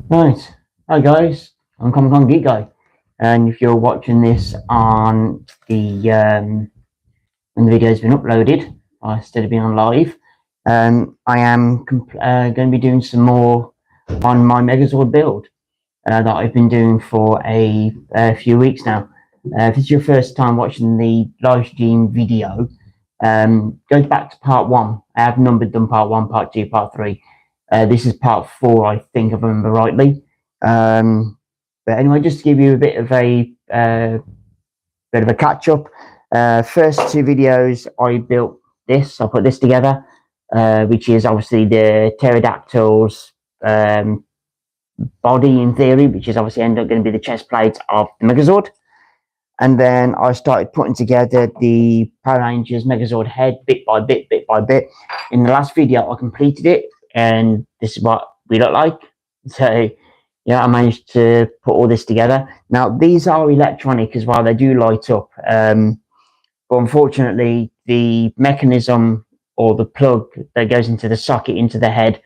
Right, hi guys, I'm Geek Guy, and if you're watching this on the when the video's been uploaded, instead of being on live, I am going to be doing some more on my Megazord build that I've been doing for a few weeks now. If this is your first time watching the live stream video, go back to part one. I have numbered them part one, part two, part three. This is part four, I think, if I remember rightly. But anyway, just to give you a bit of a catch up. First two videos, I built this. I put this together, which is obviously the pterodactyl's body in theory, which is obviously end up going to be the chest plate of the Megazord. And then I started putting together the Power Rangers Megazord head bit by bit, bit by bit. In the last video, I completed it, and this is what we look like. So, yeah, I managed to put all this together. Now, these are electronic as well. They do light up. But unfortunately, the mechanism or the plug that goes into the socket, into the head,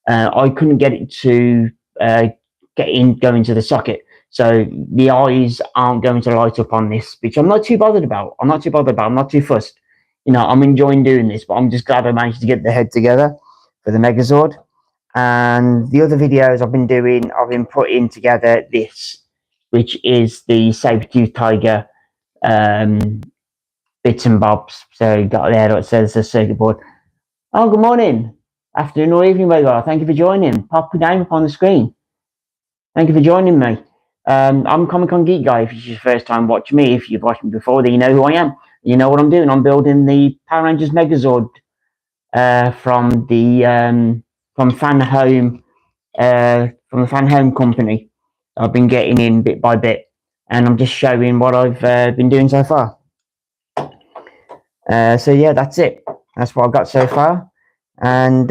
I couldn't get it to go into the socket. So the eyes aren't going to light up on this, which I'm not too bothered about. I'm not too fussed. You know, I'm enjoying doing this, but I'm just glad I managed to get the head together for the Megazord. And the other videos I've been doing, I've been putting together this, which is the Sabertooth Tiger bits and bobs. So you got there it says the circuit board. Oh, good morning, afternoon or evening, my God. Thank you for joining. Pop your name up on the screen. Thank you for joining me. I'm Comic-Con Geek Guy. If it's your first time watching me, if you've watched me before, then you know who I am. You know what I'm doing. I'm building the Power Rangers Megazord from the Fan Home from the Fan Home company. I've been getting in bit by bit, and I'm just showing what I've been doing so far. So yeah, that's it. That's what I've got so far, and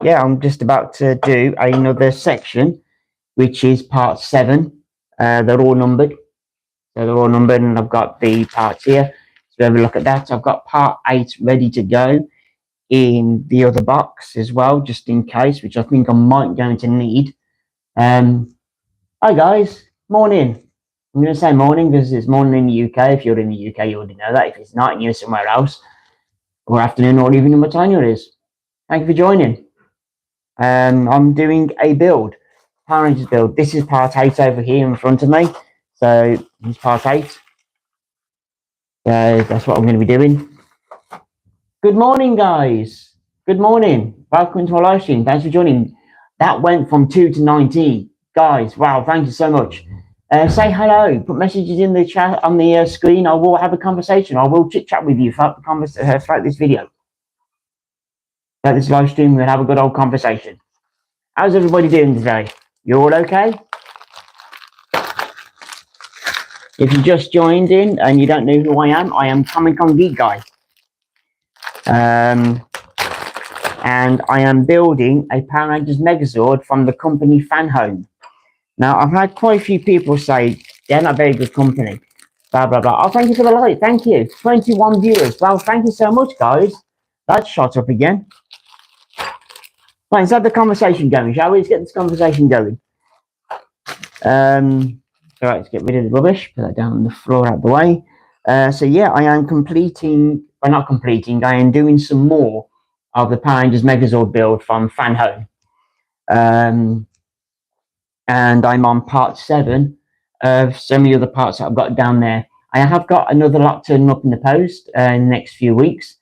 yeah, I'm just about to do another section, which is part 7. They're all numbered. So they're all numbered, and I've got the parts here. So have a look at that. I've got part 8 ready to go in the other box as well, just in case, which I think I might going to need. Hi guys, morning. I'm going to say morning because it's morning in the UK. If you're in the UK, you already know that. If it's not and you're somewhere else, or afternoon or evening, what time it is. Thank you for joining. I'm doing a build. Power Rangers build. This is part 8 over here in front of me. So it's part 8. So that's what I'm going to be doing. Good morning, guys. Good morning. Welcome to our live stream. Thanks for joining. That went from 2 to 19. Guys, wow, thank you so much. Say hello. Put messages in the chat on the screen. I will have a conversation. I will chit chat with you throughout this video. Throughout this live stream, we'll have a good old conversation. How's everybody doing today? You all okay? If you just joined in and you don't know who I am Comic-Con Geek Guy. And I am building a Power Rangers Megazord from the company Fan Home. Now, I've had quite a few people say they're not very good company. Blah, blah, blah. Oh, thank you for the like. Thank you. 21 viewers. Well, thank you so much, guys. That's shot up again. Right, let's have the conversation going, shall we? Let's get this conversation going. So let's get rid of the rubbish. Put that down on the floor out of the way. So yeah, I am completing, well, not completing, I am doing some more of the Power Rangers Megazord build from Fan Home. And I'm on part 7 of so many other parts that I've got down there. I have got another lot turning up in the post in the next few weeks,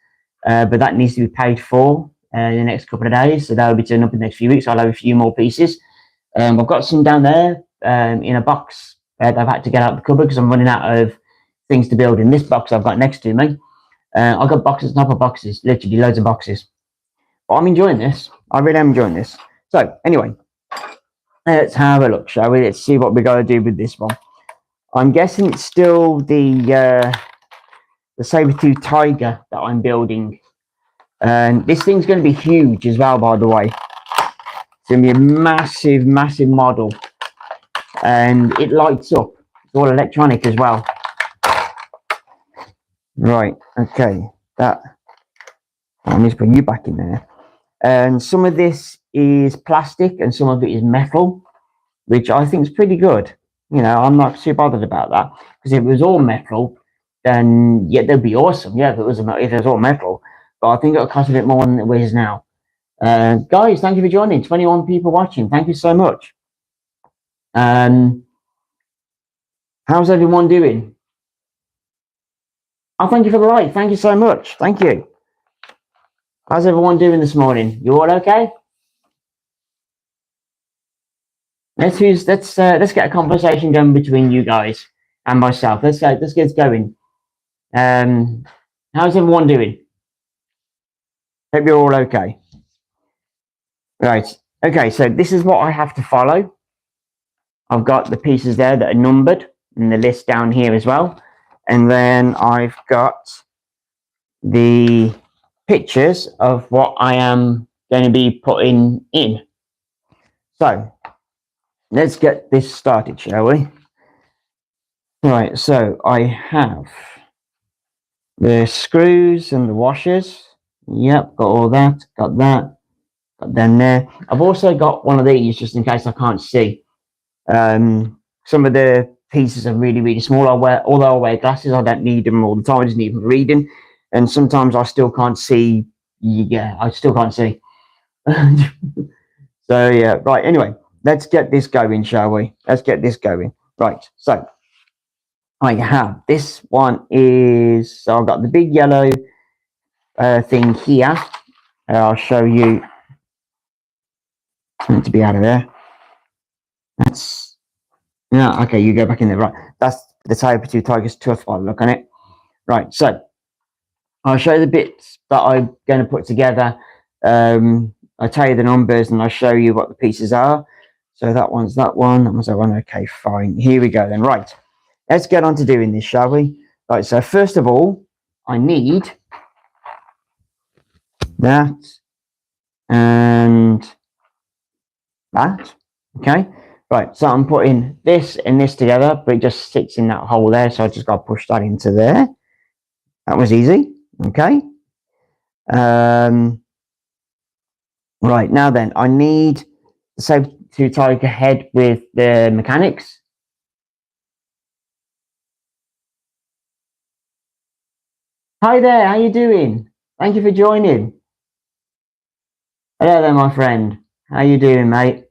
but that needs to be paid for in the next couple of days. So that will be turning up in the next few weeks. I'll have a few more pieces. I've got some down there in a box that I've had to get out of the cupboard because I'm running out of things to build in this box I've got next to me. I've got boxes, top of boxes, literally loads of boxes. But I'm enjoying this. I really am enjoying this. So anyway, let's have a look, shall we? Let's see what we got to do with this one. I'm guessing it's still the Sabertooth Tiger that I'm building. And this thing's going to be huge as well, by the way. It's going to be a massive, massive model. And it lights up. It's all electronic as well. Right, okay. That. I'm just putting you back in there. And some of this is plastic and some of it is metal, which I think is pretty good. You know, I'm not too bothered about that, because if it was all metal, then yeah, that'd be awesome. Yeah, if it was all metal, but I think it'll cost a bit more than it is now. Guys, thank you for joining. 21 people watching. Thank you so much. How's everyone doing? Oh, thank you for the like. Thank you so much. Thank you. How's everyone doing this morning? You all okay? Let's get a conversation going between you guys and myself. Let's get it going. How's everyone doing? Hope you're all okay. Right. Okay, so this is what I have to follow. I've got the pieces there that are numbered and the list down here as well. And then I've got the pictures of what I am going to be putting in. So let's get this started, shall we? Right, so I have the screws and the washers. Yep, got all that, got them there. I've also got one of these just in case I can't see. Some of the pieces are really, really small. Although I wear glasses, I don't need them all the time. I just need them for reading. And sometimes I still can't see. Yeah, I still can't see. So yeah, right. Anyway, let's get this going, shall we? Let's get this going. Right. So I have this one is. So I've got the big yellow thing here. I'll show you. It's meant to be out of there. That's yeah. Okay, you go back in there. Right. That's the Sabertooth Tiger's tooth by the look on it. Right. So I'll show you the bits that I'm going to put together. I'll tell you the numbers and I'll show you what the pieces are. So that one's that one. That one's that one. Okay, fine. Here we go then. Right. Let's get on to doing this, shall we? Right. So first of all, I need that and that. Okay. Right. So I'm putting this and this together, but it just sits in that hole there. So I just got to push that into there. That was easy. Okay. Right, now then, I need the Sabertooth Tiger head with the mechanics. Hi there, how you doing? Thank you for joining. Hello there, my friend. How you doing, mate?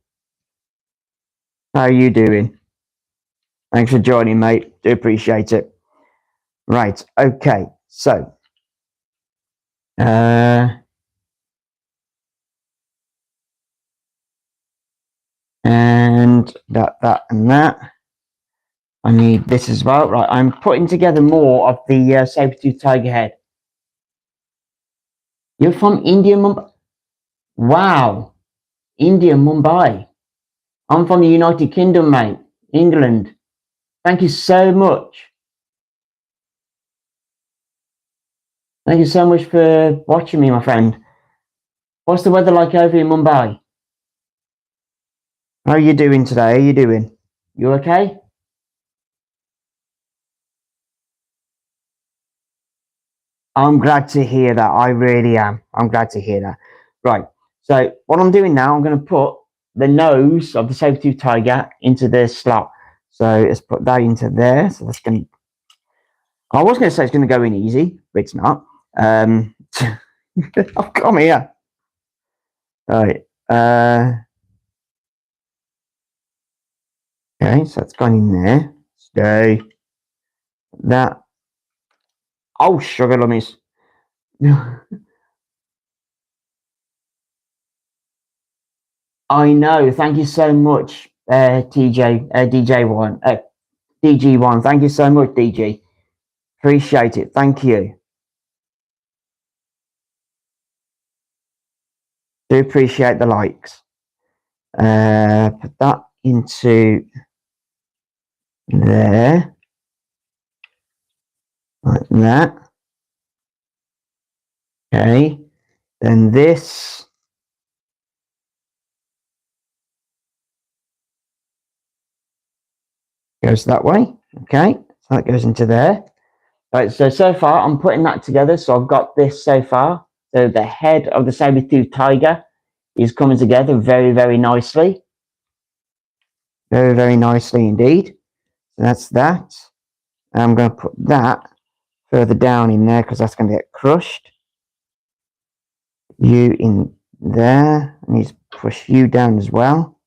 How are you doing? Thanks for joining, mate. Do appreciate it. Right, okay, so and that and that. I need this as well. Right, I'm putting together more of the Sabertooth Tiger head. You're from India, Mumbai? Wow, India, Mumbai. I'm from the United Kingdom, mate. England. Thank you so much. Thank you so much for watching me, my friend. What's the weather like over in Mumbai? How are you doing today? How are you doing? You okay? I'm glad to hear that. I really am. I'm glad to hear that. Right. So what I'm doing now, I'm going to put the nose of the Sabertooth Tiger into the slot. So let's put that into there. So that's going to... I was going to say it's going to go in easy, but it's not. Oh, come here. All right. Okay, so that's gone in there. Stay. That. Oh, sugar lummies. I know. Thank you so much, DJ1, DG1. Thank you so much, DG. Appreciate it. Thank you. Do appreciate the likes. Put that into there. Like that. Okay. Then this. Goes that way. Okay. So that goes into there. Right. So far, I'm putting that together. So I've got this so far. So the head of the Sabertooth Tiger is coming together very, very nicely. Very, very nicely indeed. So that's that. I'm going to put that further down in there because that's going to get crushed. You in there. I need to push you down as well.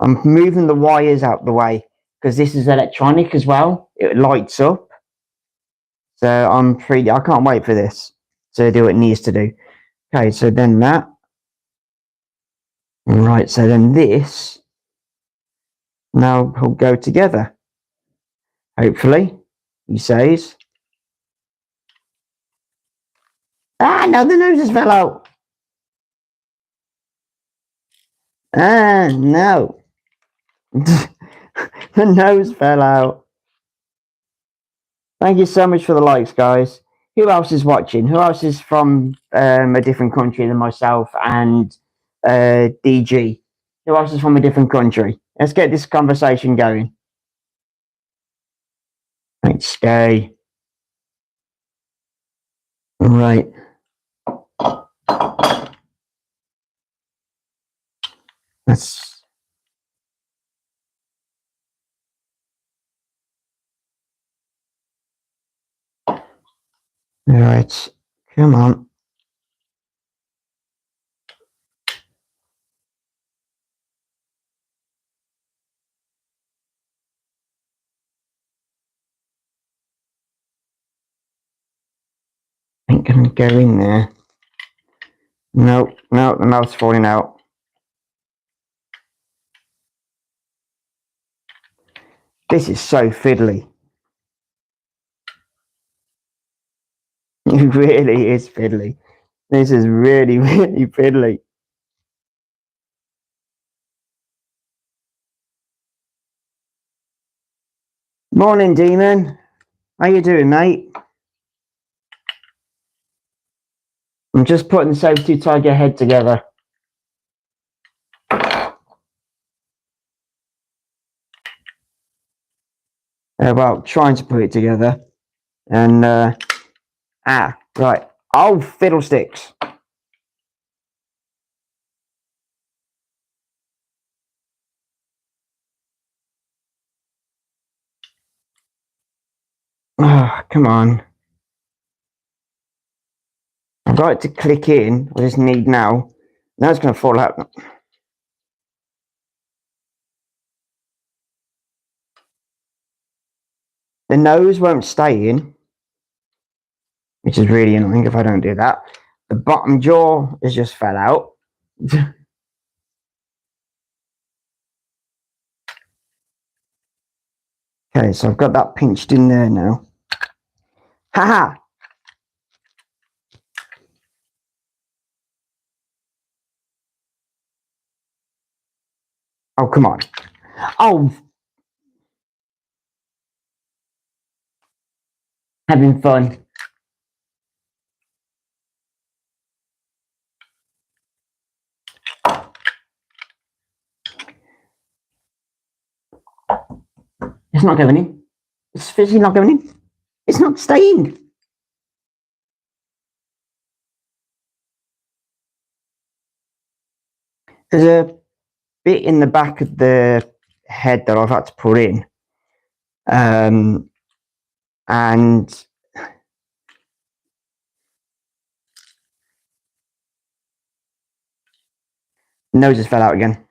I'm moving the wires out the way because this is electronic as well. It lights up. So I can't wait for this to do what it needs to do. Okay, so then that. Right, so then this now will go together. Hopefully, he says. Ah, no, the noses fell out. Ah, no. The nose fell out. Thank you so much for the likes, guys. Who else is watching? Who else is from a different country than myself and DG? Who else is from a different country? Let's get this conversation going. Let's stay. Right. That's right. Come on. Ain't gonna go in there. No, no, the mouth's falling out. This is so fiddly. It really is fiddly. This is really, really fiddly. Morning, Demon. How you doing, mate? I'm just putting the Sabertooth Tiger head together. Well, trying to put it together. And, right. Oh, fiddlesticks. Oh, come on. I've got it to click in. I just need now. Now it's going to fall out. The nose won't stay in, which is really annoying if I don't do that. The bottom jaw has just fell out. Okay, so I've got that pinched in there now. Haha! Oh, come on. Oh! Having fun. It's not going in. It's physically not going in. It's not staying. There's a bit in the back of the head that I've had to put in. And nose just fell out again.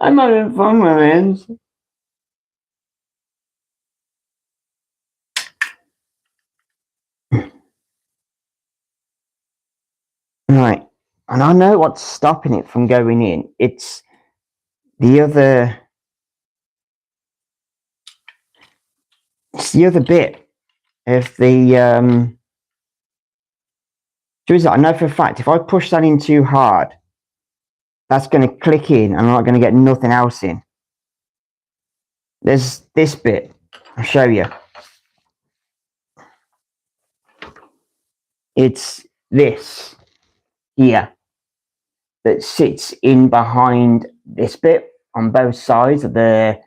I'm having fun with it. Right. And I know what's stopping it from going in. It's the other bit of the I know for a fact if I push that in too hard, that's going to click in and I'm not going to get nothing else in. There's this bit. I'll show you. It's this here that sits in behind this bit. on both sides of the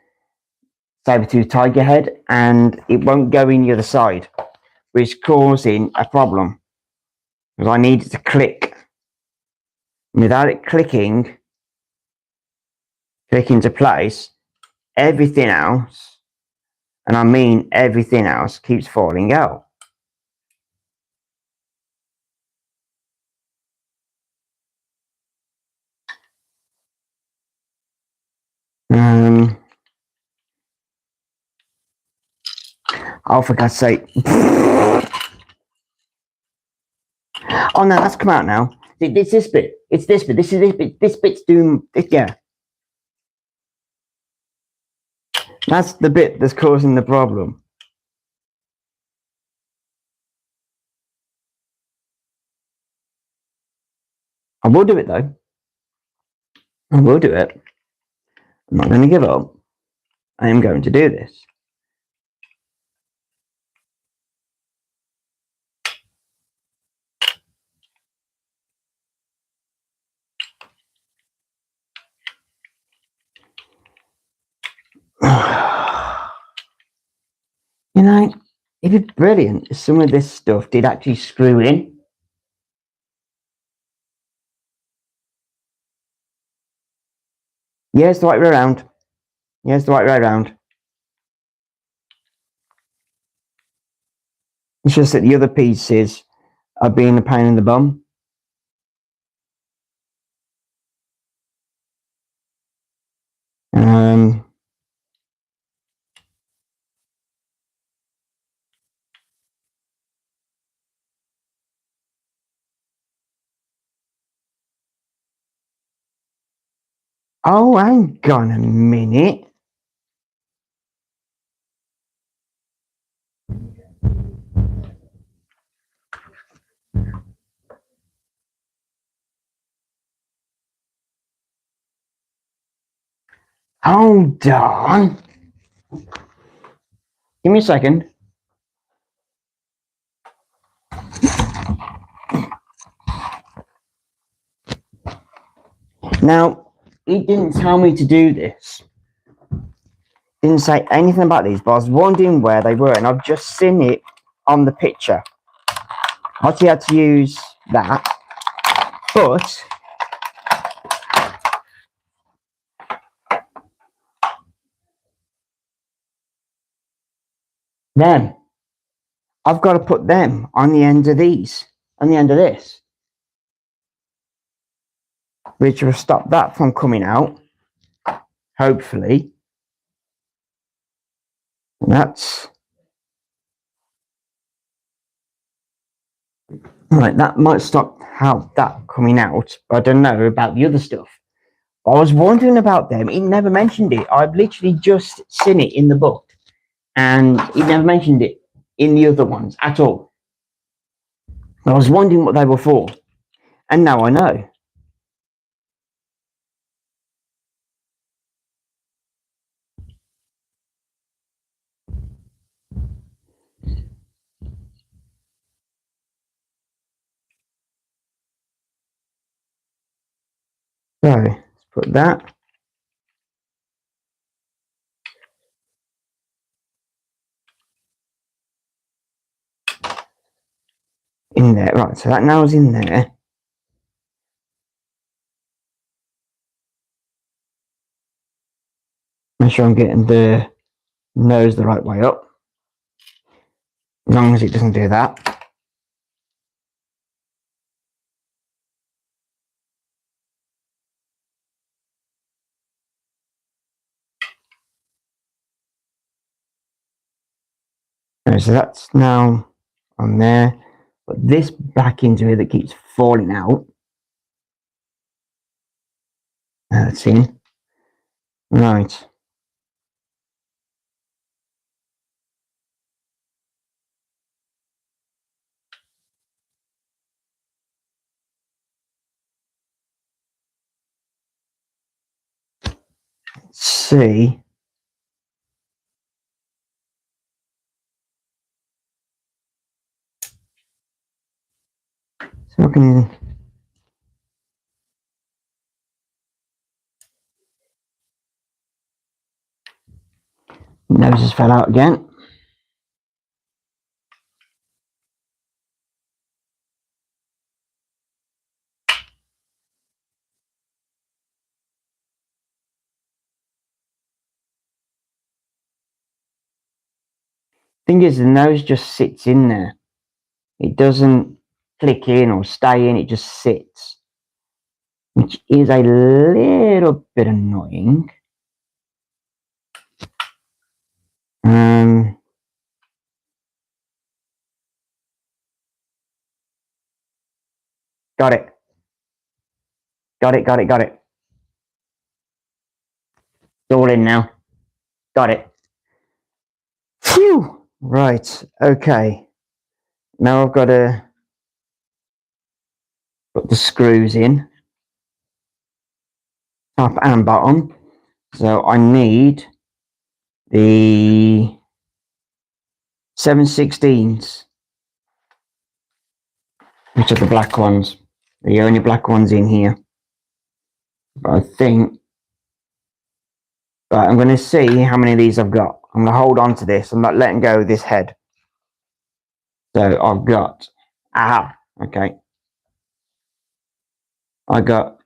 Sabertooth Tiger head, and it won't go in the other side, which is causing a problem. Because I need it to click. Without it clicking into place, everything else, and I mean everything else, keeps falling out. Oh, for God's sake. Oh no, that's come out now. It's this bit. It's this bit. This is this bit. This bit's doing it. Yeah. That's the bit that's causing the problem. I will do it though. I will do it. I'm not going to give up. I am going to do this. You know, it'd be brilliant if some of this stuff did actually screw in. Yeah, it's the right way around. Yeah, it's the right way around. It's just that the other pieces are being a pain in the bum. Oh, hang on a minute. Hold on. Give me a second. Now, he didn't tell me to do this. Didn't say anything about these, but I was wondering where they were, and I've just seen it on the picture. I actually had to use that, but then I've got to put them on the end of these, on the end of this, which will stop that from coming out, hopefully. And that's right. That might stop how that coming out, but I don't know about the other stuff. I was wondering about them. He never mentioned it. I've literally just seen it in the book, and he never mentioned it in the other ones at all. I was wondering what they were for, and now I know. So let's put that in there. Right, so that now's in there. Make sure I'm getting the nose the right way up. As long as it doesn't do that. So that's now on there. But this back into it that keeps falling out. Let's see. Right. Let's see. So I can. Nose has fell out again. Thing is, the nose just sits in there. It doesn't click in or stay in, it just sits, which is a little bit annoying. Got it. Got it. It's all in now. Got it. Phew. Right. Okay. Now I've got to put the screws in, top and bottom. So I need the 7/16s, which are the black ones. The only black ones in here. But I think, but I'm going to see how many of these I've got. I'm going to hold on to this. I'm not letting go of this head. So I've got, okay. I got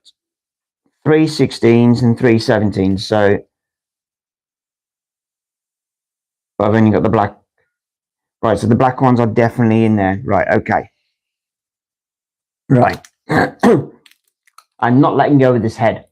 3 16s and 3 17s. So but I've only got the black. Right, so the black ones are definitely in there. Right, okay. Right. I'm not letting go of this head.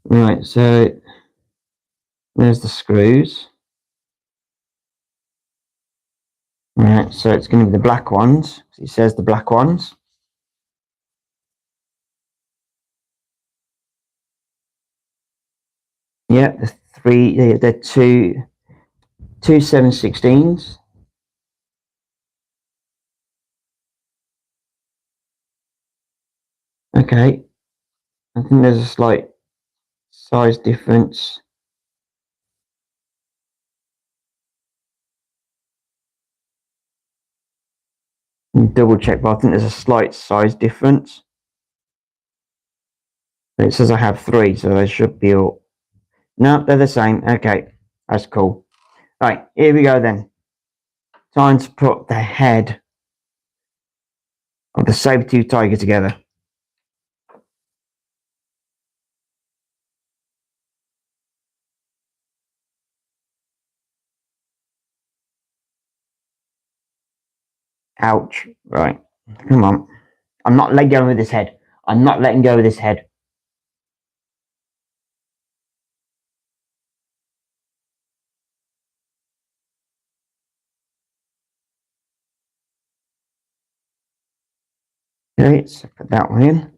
Right, so there's the screws. Right, so it's going to be the black ones. It says the black ones. Yeah, the two 7/16s. Okay, I think there's a slight size difference. Double check, but I think there's a slight size difference. It says I have 3, so they should be all. No, they're the same. Okay, that's cool. Right, here we go then. Time to put the head of the Sabertooth Tiger together. Ouch. Right, come on. I'm not letting go of this head. I'm not letting go of this head. Okay, so put that one in.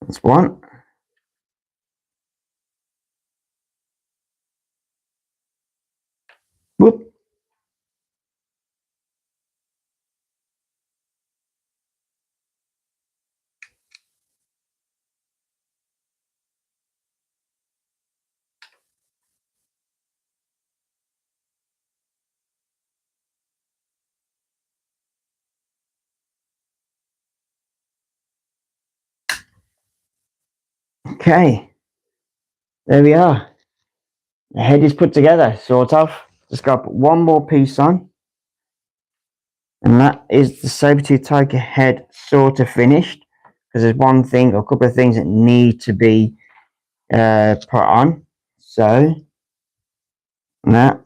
That's one. Whoop. Okay, there we are. The head is put together, sort of. Just got to put one more piece on. And that is the Sabertooth Tiger head sort of finished. Because there's one thing or a couple of things that need to be put on. So, that.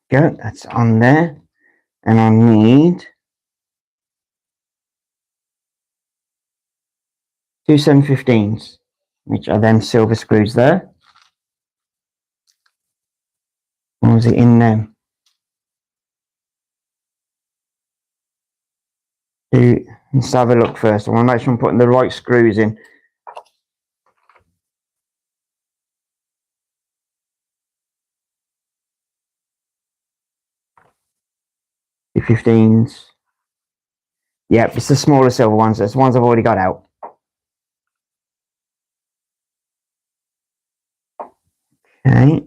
Go, that's on there. And I need 2 7/15s, which are them silver screws there. Or was it in them? Let's have a look first. I want to make sure I'm putting the right screws in. 15s. Yep, it's the smaller silver ones. That's the ones I've already got out. Okay.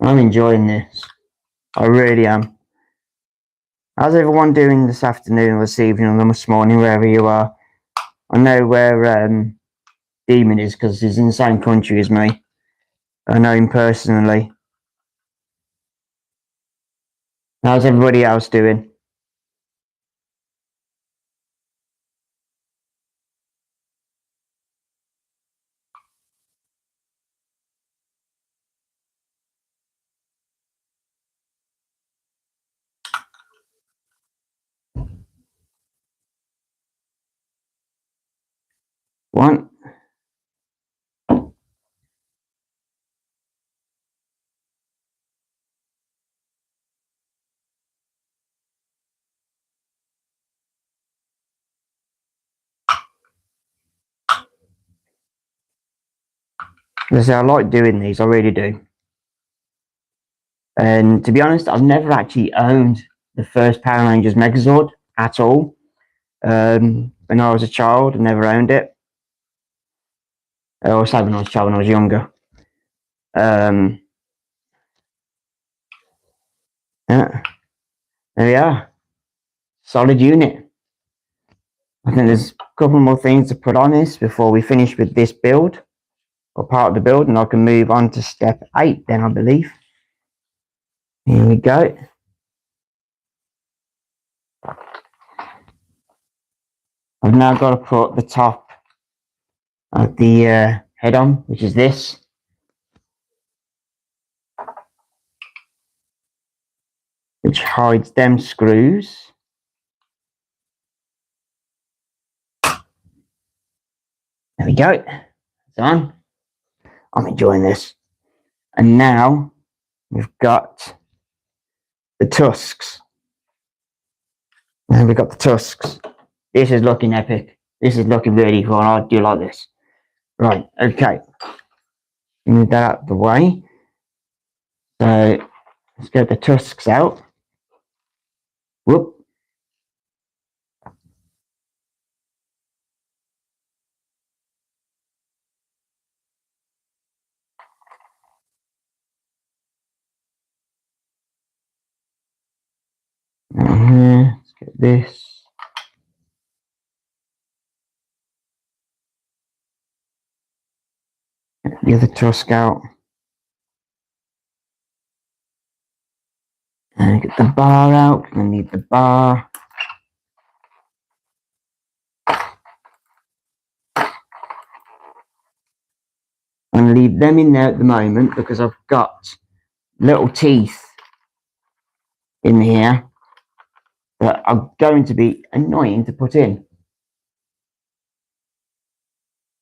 I'm enjoying this. I really am. How's everyone doing this afternoon or this evening or this morning, wherever you are? I know where Demon is because he's in the same country as me. I know him personally. How's everybody else doing? One. I like doing these, I really do. And to be honest, I've never actually owned the first Power Rangers Megazord at all. When I was a child, I never owned it. Or say when I was a child, when I was younger. Yeah, there we are. Solid unit. I think there's a couple more things to put on this before we finish with this build, or part of the build, and I can move on to step 8 then, I believe. Here we go. I've now got to put the top of the head on, which is this. Which hides them screws. There we go. It's on. I'm enjoying this. And now we've got the tusks. And we've got the tusks. This is looking epic. This is looking really cool. I do like this. Right, okay. Move that out of the way. So let's get the tusks out. Whoop. Let's get this. Get the other tusk out. And get the bar out. I need the bar. I'm going to leave them in there at the moment because I've got little teeth in here that are going to be annoying to put in.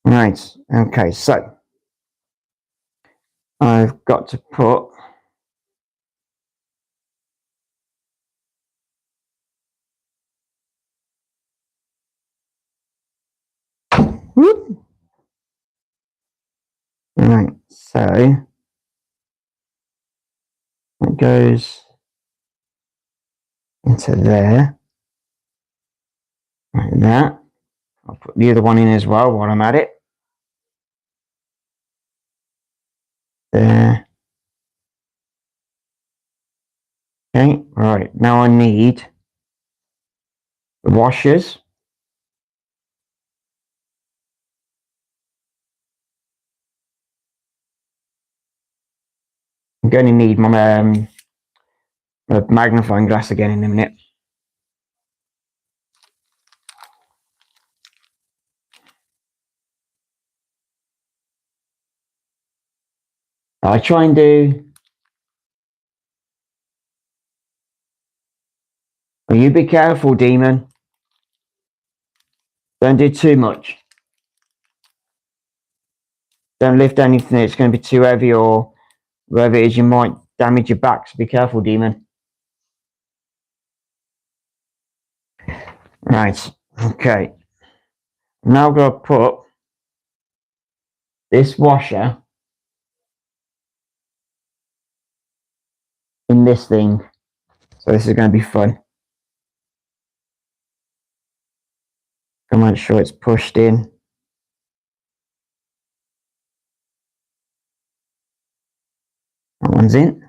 Right, okay, so I've got to put whoop. Right, so it goes into there, like that. I'll put the other one in as well while I'm at it. There. Okay, right, now I need the washers. I'm going to need my A magnifying glass again in a minute. I try and do. Oh, you be careful, demon. Don't do too much. Don't lift anything that's going to be too heavy, or whatever it is, you might damage your back. So be careful, demon. Right. Okay. Now I'm going to put this washer in this thing. So this is going to be fun. I'll make sure it's pushed in. That one's in.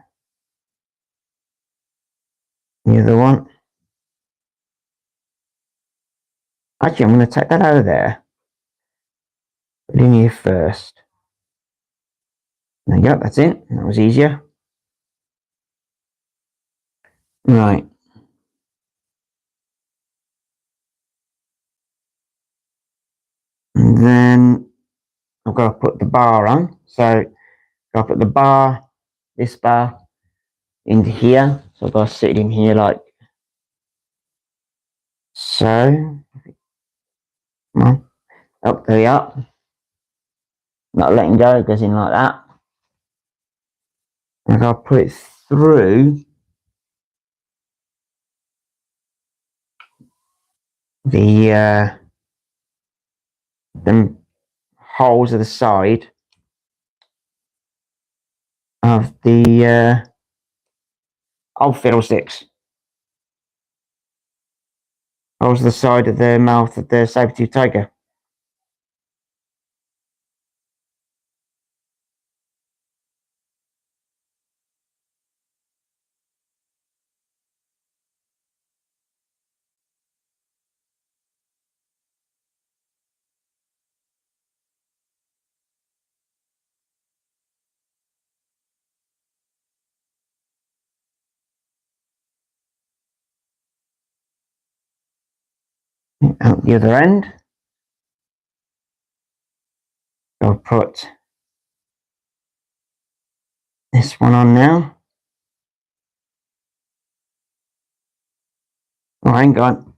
The other one. Actually, I'm going to take that out of there. Put it in here first. There you go, that's it. That was easier. Right. And then I've got to put the bar on. So I've got to put the bar, this bar, into here. So I've got to sit it in here like so. Come on. Up, there we are. Not letting go, it goes in like that. And I've got to put it through the holes of the side of the oh, fiddlesticks. Holes of the side of the mouth of the Sabertooth Tiger. Out the other end. I'll put this one on now. Oh, hang on.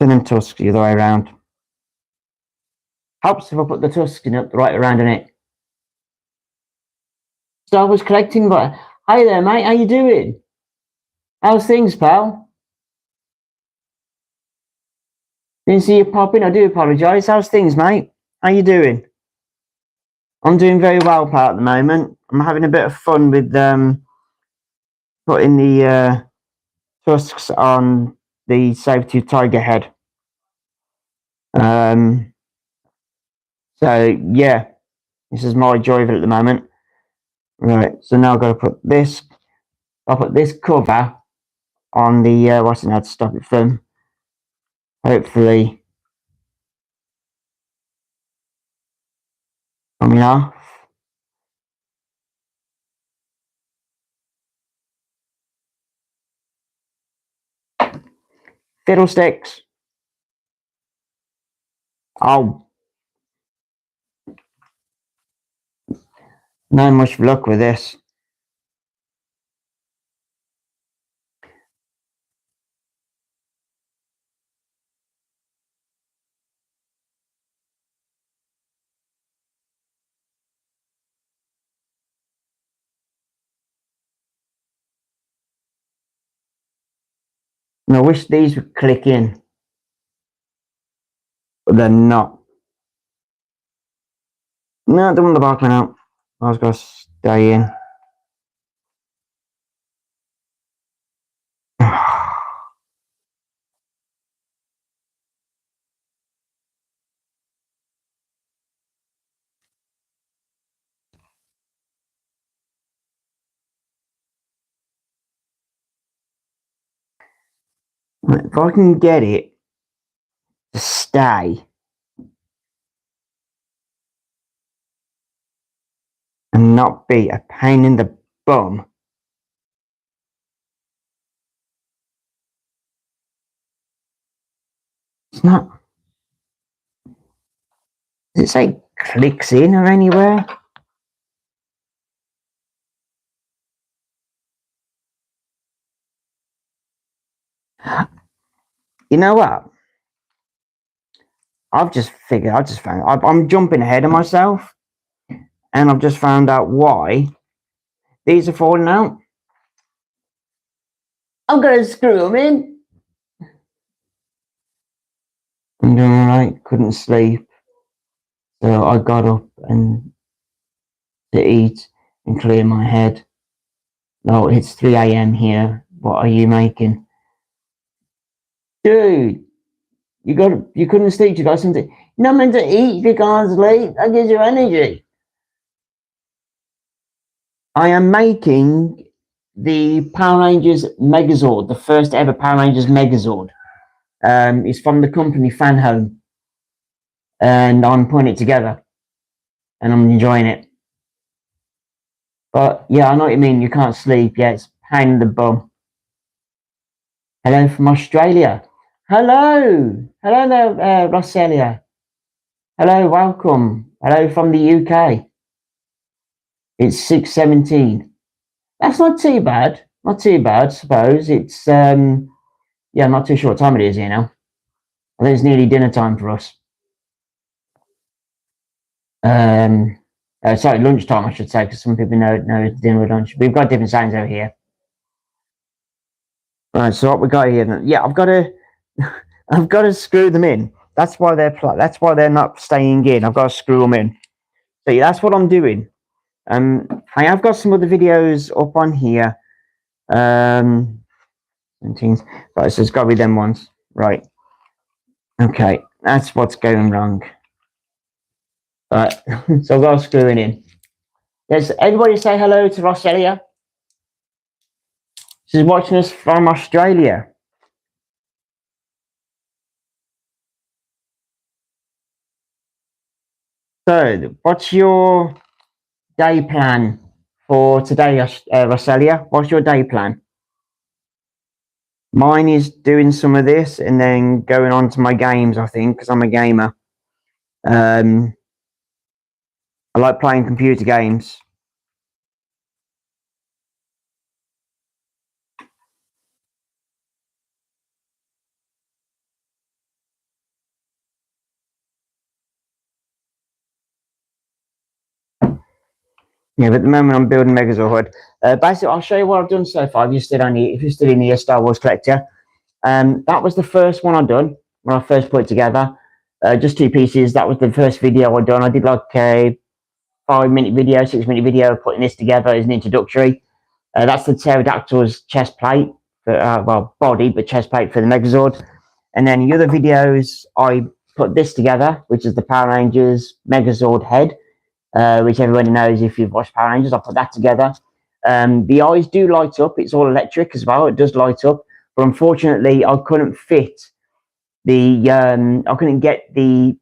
Turn them tusks the other way around. Helps if I put the tusks in it right around in it. So I was collecting, but hey there, mate. How you doing? How's things, pal? Didn't see you pop in. I do apologise. How's things, mate? How you doing? I'm doing very well, pal, at the moment. I'm having a bit of fun with putting the tusks on the Sabertooth Tiger head. So yeah, this is my joy of it at the moment. Right, so now I've got to put this. I'll put this cover on the what's it now to stop it from hopefully coming off. Fiddlesticks. Oh, not much luck with this. And I wish these would click in, but they're not. No, I don't want the bark out. I was going to stay in. If I can get it to stay and not be a pain in the bum. It's not. Does it say clicks in or anywhere? You know what? I just found, I'm jumping ahead of myself, and I've just found out why these are falling out. I'm going to screw them in. I'm doing all right. Couldn't sleep. So I got up and to eat and clear my head. No, it's 3 a.m. here. What are you making? Dude, you couldn't sleep, you got something. You're not meant to eat if you can't sleep. That gives you energy. I am making the Power Rangers Megazord, the first ever Power Rangers Megazord. It's from the company Fan Home, and I'm putting it together, and I'm enjoying it. But yeah, I know what you mean. You can't sleep. Yeah, it's pain in the bum. Hello from Australia. Hello there, Roselia. Hello, welcome. Hello from the UK. It's 6:17. That's not too bad. Not too bad, I suppose. It's yeah, I'm not too sure what time it is here now. I think it's nearly dinner time for us. Sorry, lunchtime, I should say, because some people know it's dinner or lunch. We've got different signs over here. Right, so what we got here? Yeah, I've got to, I've got to screw them in. That's why they're not staying in. I've got to screw them in. So yeah, that's what I'm doing. I have got some other videos up on here. 17. Right, so it's got to be them ones. Right. Okay, that's what's going wrong. Right, so I've got to screw it in. Yes, everybody say hello to Roselia. She's watching us from Australia. So, what's your day plan for today, Roselia? What's your day plan? Mine is doing some of this and then going on to my games, I think, because I'm a gamer. I like playing computer games. Yeah, but at the moment I'm building Megazord. Basically, I'll show you what I've done so far. If you're still in the Star Wars collector, that was the first one I've done when I first put it together. Just two pieces. That was the first video I'd done. I did like a 5-minute video, 6-minute video putting this together as an introductory. That's the pterodactyl's chest plate, well, body, but chest plate for the Megazord. And then the other videos, I put this together, which is the Power Rangers Megazord head, which everybody knows if you've watched Power Rangers. I put that together. The eyes do light up. It's all electric as well. It does light up. But unfortunately, I couldn't fit I couldn't get the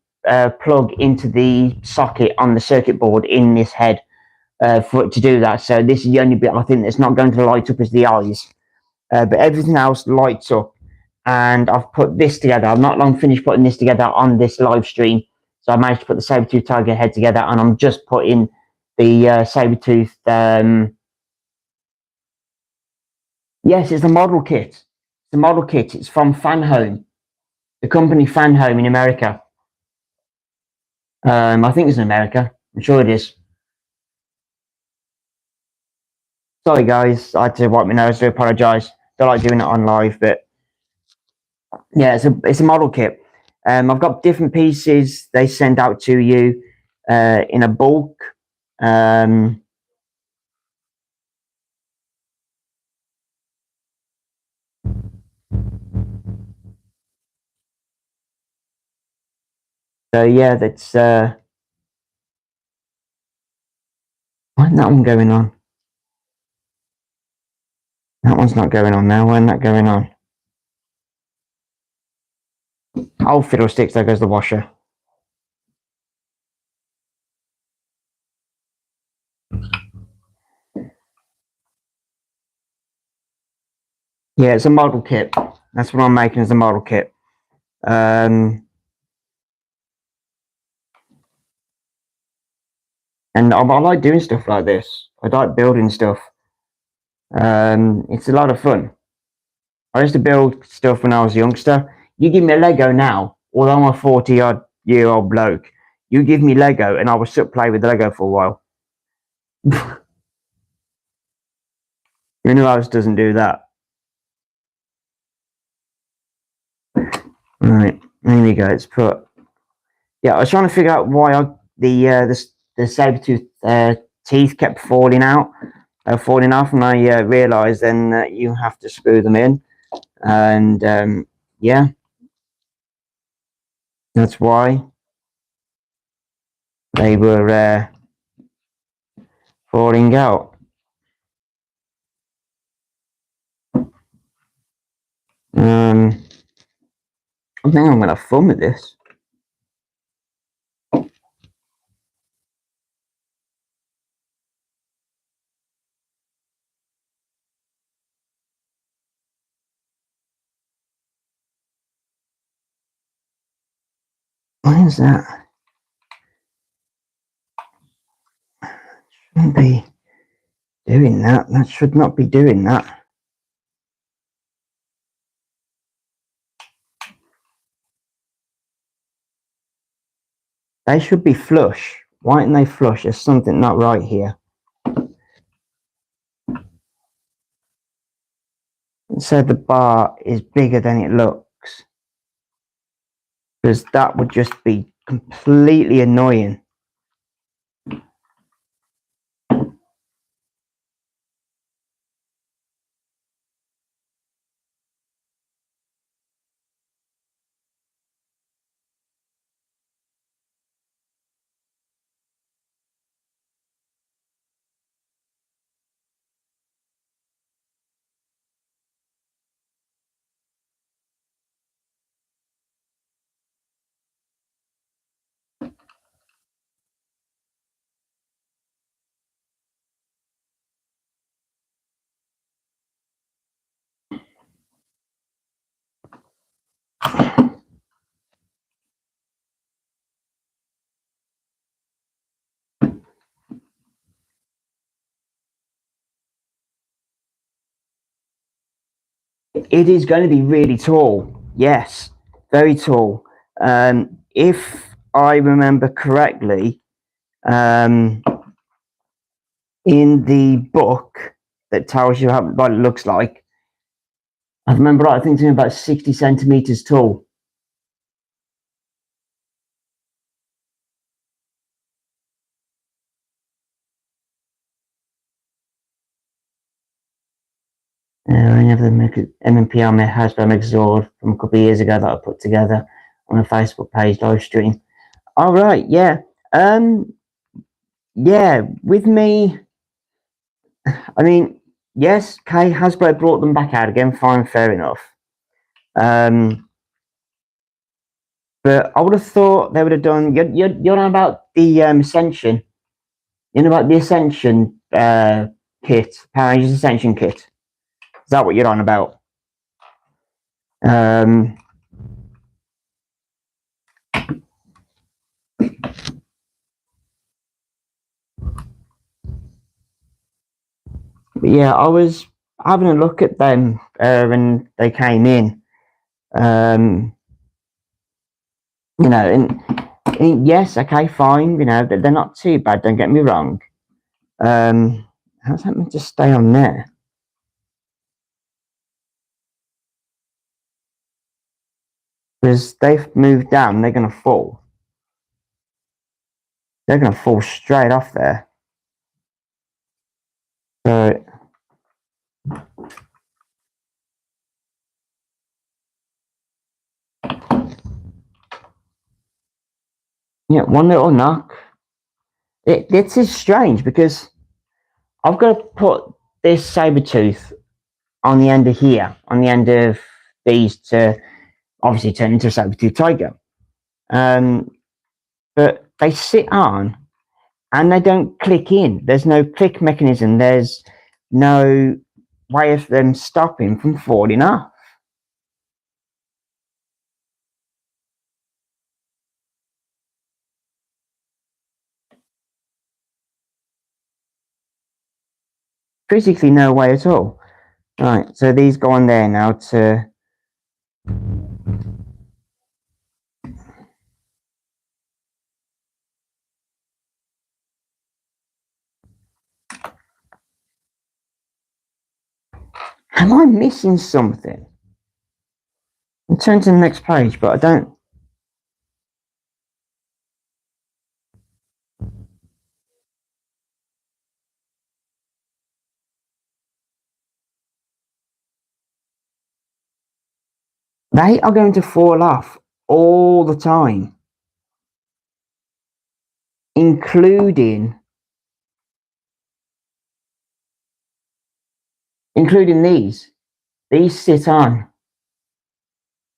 plug into the socket on the circuit board in this head for it to do that. So this is the only bit I think that's not going to light up is the eyes. But everything else lights up. And I've put this together. I'm not long finished putting this together on this live stream. So I managed to put the Sabertooth Tiger head together, and I'm just putting the Sabertooth. Yes, it's the model kit. It's the model kit. It's from Fan Home, the company Fan Home in America. I think it's in America. I'm sure it is. Sorry, guys. I had to wipe my nose to apologise. Don't like doing it on live, but yeah, it's a model kit. I've got different pieces they send out to you in a bulk. So yeah, that's when's that one going on? That one's not going on now. When's that going on? Oh, fiddlesticks! There goes the washer. Yeah, it's a model kit. That's what I'm making as a model kit. And I like doing stuff like this. I like building stuff. It's a lot of fun. I used to build stuff when I was a youngster. You give me a Lego now, although I'm a 40-odd-year-old bloke, you give me Lego and I will sit play with the Lego for a while. Who else doesn't do that? Right, there we go. Let's put. Yeah, I was trying to figure out why the Sabertooth teeth kept falling out, falling off, and I realised then that you have to screw them in, and yeah, that's why they were falling out. I think I'm gonna have fun with this. What is that? Shouldn't be doing that. That should not be doing that. They should be flush. Why aren't they flush? There's something not right here. So the bar is bigger than it looks. Because that would just be completely annoying. It is going to be really tall. Yes, very tall. If I remember correctly, in the book that tells you what it looks like, I remember right, I think it's about 60 centimeters tall. I have the MMPR Hasbro Megazord from a couple of years ago that I put together on a Facebook page live stream. All right, yeah. Yeah, with me, I mean, yes, Hasbro brought them back out again, fine, fair enough. But I would have thought they would have done, you're on about the Ascension, you know about the Ascension kit, Power Rangers Ascension kit. Is that what you're on about? But yeah, I was having a look at them when they came in. You know, and yes, okay, fine. You know, they're not too bad. Don't get me wrong. How's that meant to stay on there? Because they've moved down, they're gonna fall. They're gonna fall straight off there. So yeah, one little knock. This is strange because I've got to put this Sabertooth on the end of here, on the end of these to obviously turn into a Sabertooth Tiger. But they sit on and they don't click in. There's no click mechanism. There's no way of them stopping from falling off. Physically no way at all. Right, so these go on there now to... Am I missing something? I'll turn to the next page, but I don't... They are going to fall off all the time. Including these. These sit on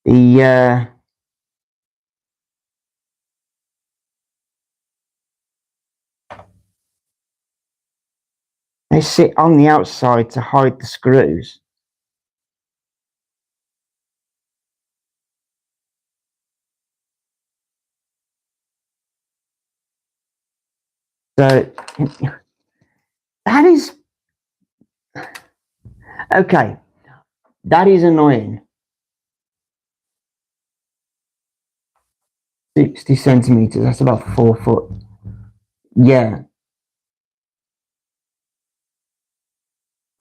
the they sit on the outside to hide the screws. So that is okay. That is annoying. 60 centimeters. That's about 4 foot. Yeah.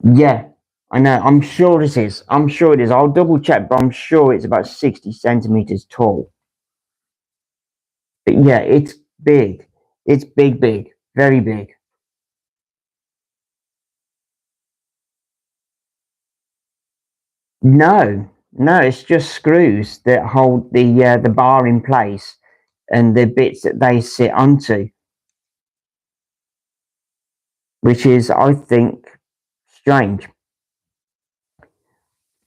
Yeah. I know. I'm sure it is. I'm sure it is. I'll double check, but I'm sure it's about 60 centimeters tall. But yeah, it's big. It's big, big. Very big. No. No, it's just screws that hold the bar in place and the bits that they sit onto, which is, I think, strange.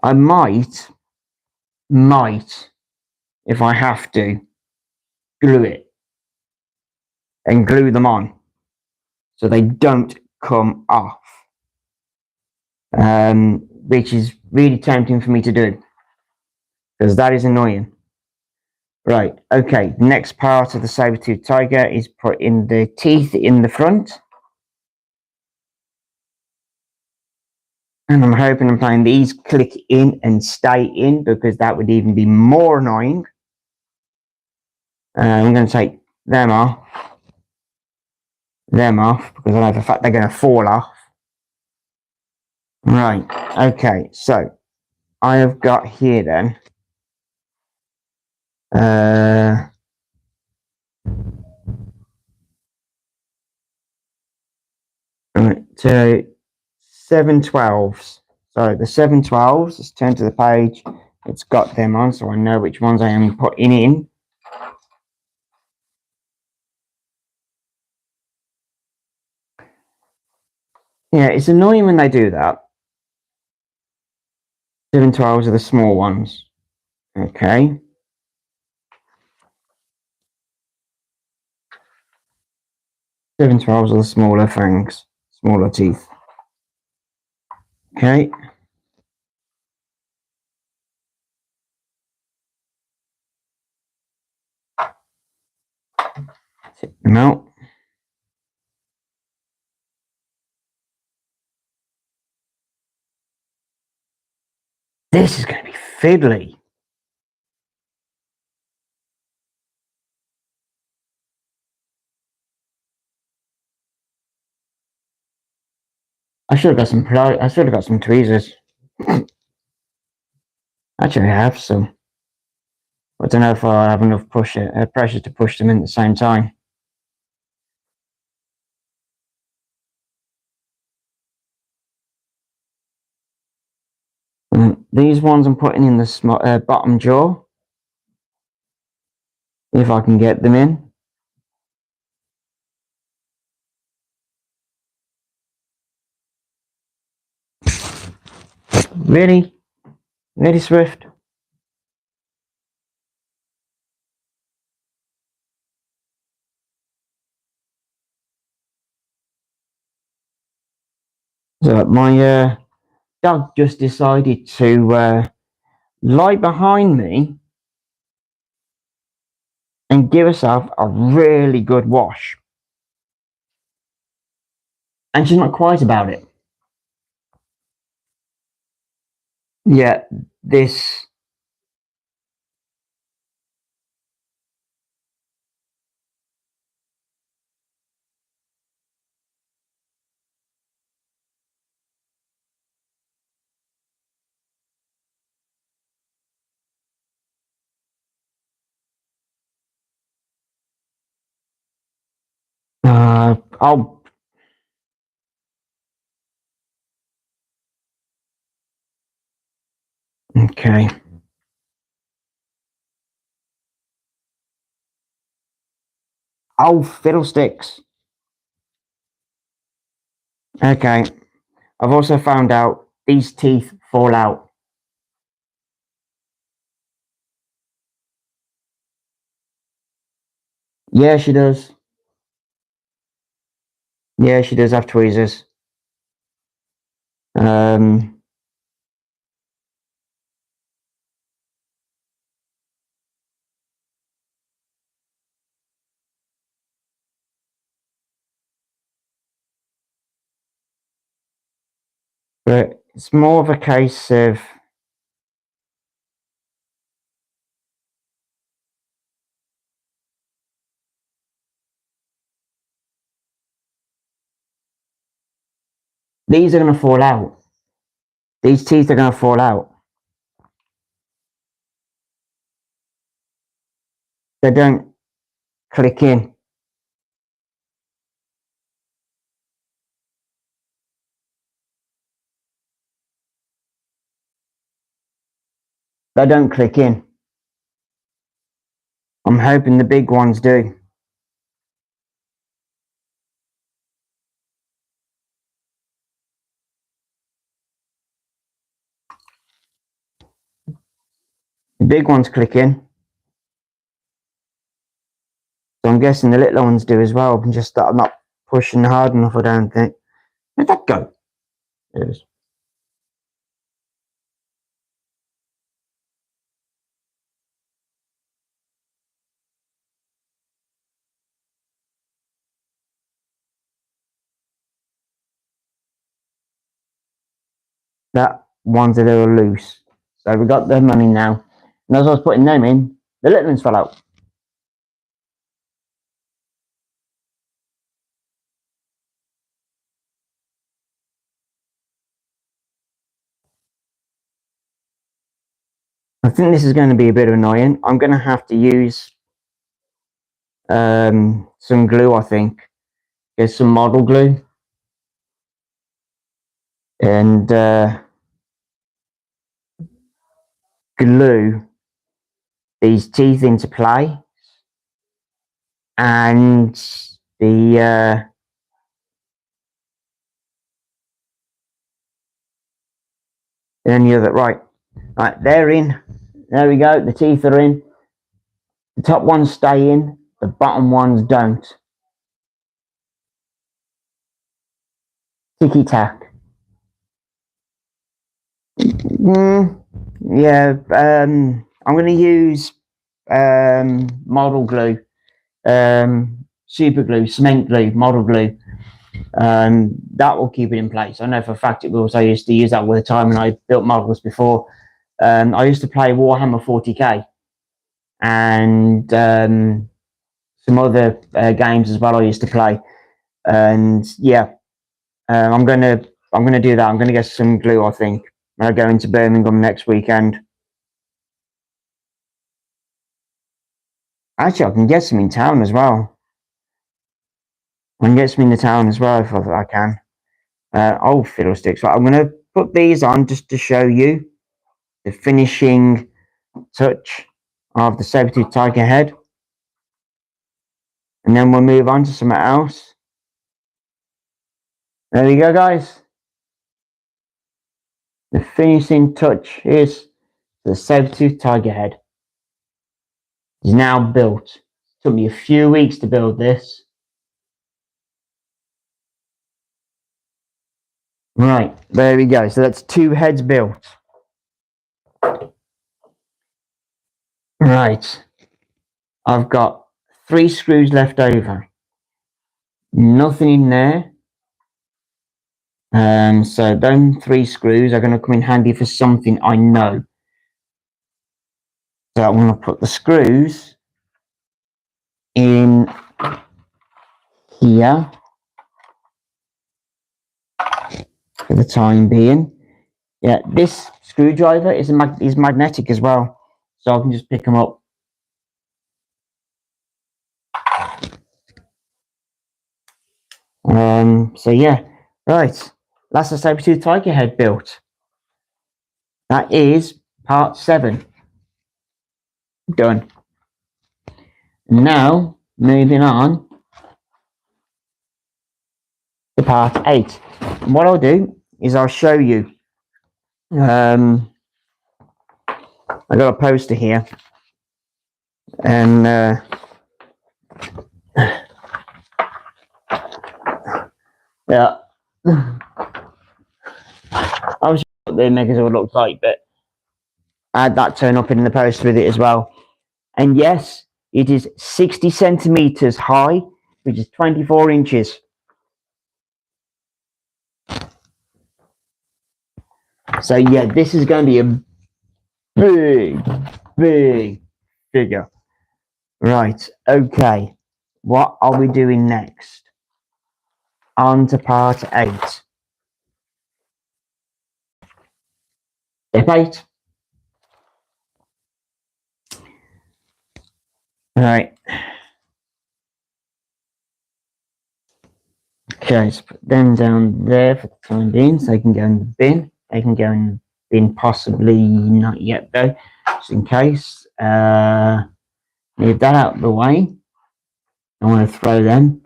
I might, if I have to, glue it and glue them on so they don't come off, which is really tempting for me to do because that is annoying. Right, okay, next part of the Sabertooth Tiger is putting the teeth in the front. And I'm hoping and praying these click in and stay in because that would even be more annoying. I'm going to take them off because I know for a fact they're going to fall off. Right, okay, so I have got here then right, so 712s. So the 712s, let's turn to the page. It's got them on, so I know which ones I am putting in. Yeah, it's annoying when they do that. 712s are the small ones. Okay. 712s are the smaller fangs, smaller teeth. Okay. Take them out. This is going to be fiddly. I should have got some tweezers. Actually, I have some. I don't know if I have enough pressure to push them in at the same time. These ones I'm putting in the bottom jaw. If I can get them in. Really? Really swift? So my dog just decided to lie behind me and give herself a really good wash. And she's not quiet about it. Yeah, this... I'll... Okay. Oh, fiddlesticks. Okay. I've also found out these teeth fall out. Yeah, she does. Yeah, she does have tweezers. But it's more of a case of... These are going to fall out. These teeth are going to fall out. They don't click in. They don't click in. I'm hoping the big ones do. The big ones click in. So I'm guessing the little ones do as well. I'm just that I'm not pushing hard enough, I don't think. Where'd that go? There it is. That one's a little loose. So we got the money now. And as I was putting them in, the little ones fell out. I think this is going to be a bit annoying. I'm going to have to use some glue, I think. Get some model glue. And glue these teeth into play. And the... then the other... Right, they're in. There we go. The teeth are in. The top ones stay in. The bottom ones don't. Ticky tack. Yeah. I'm going to use model glue, super glue, cement glue, model glue. That will keep it in place. I know for a fact it will. So I used to use that all the time when I built models before. I used to play Warhammer 40k and some other games as well. I used to play, and yeah, I'm gonna do that. I'm gonna get some glue. I think when I go into Birmingham next weekend. Actually, I can get some in town as well. I can get some in the town as well if I can. Oh, fiddlesticks! Right, I'm gonna put these on just to show you the finishing touch of the Sabertooth Tiger head, and then we'll move on to something else. There we go, guys. The finishing touch is the Sabertooth Tiger head. It's now built. It took me a few weeks to build this. Right, there we go. So that's 2 heads built. Right, I've got 3 screws left over. Nothing in there. So those 3 screws are going to come in handy for something I know. So I'm going to put the screws in here for the time being. Yeah, this screwdriver is magnetic as well, so I can just pick them up. So yeah, right. That's the Sabertooth Tiger head built. That is part 7 done. Now moving on to part 8. And what I'll do is I'll show you. I got a poster here, and yeah, I was sure what the Megazord looked like, but I had that turn up in the poster with it as well. And yes, it is 60 centimeters high, which is 24 inches. So yeah, this is going to be a big figure. Right, okay. What are we doing next? On to part 8. Step 8. Alright. Okay, so put them down there for the time being, so they can go in the bin. They can go in the bin, possibly not yet though, just in case. Leave that out of the way. I want to throw them.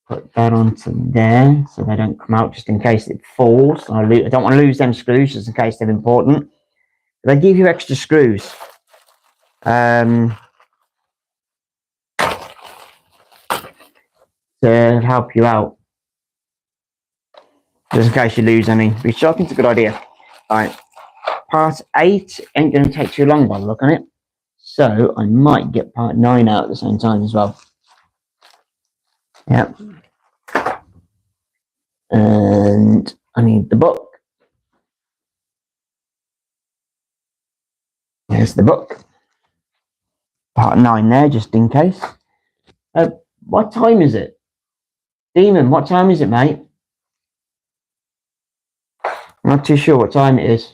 Put that onto there so they don't come out, just in case it falls. I don't want to lose them screws, just in case they're important. They give you extra screws. To help you out, just in case you lose any, which I think is a good idea. Alright, part 8 ain't going to take too long by the look on it, so I might get part 9 out at the same time as well. Yep. And I need the book. There's the book. Part 9 there, just in case. What time is it? Demon, what time is it, mate? I'm not too sure what time it is.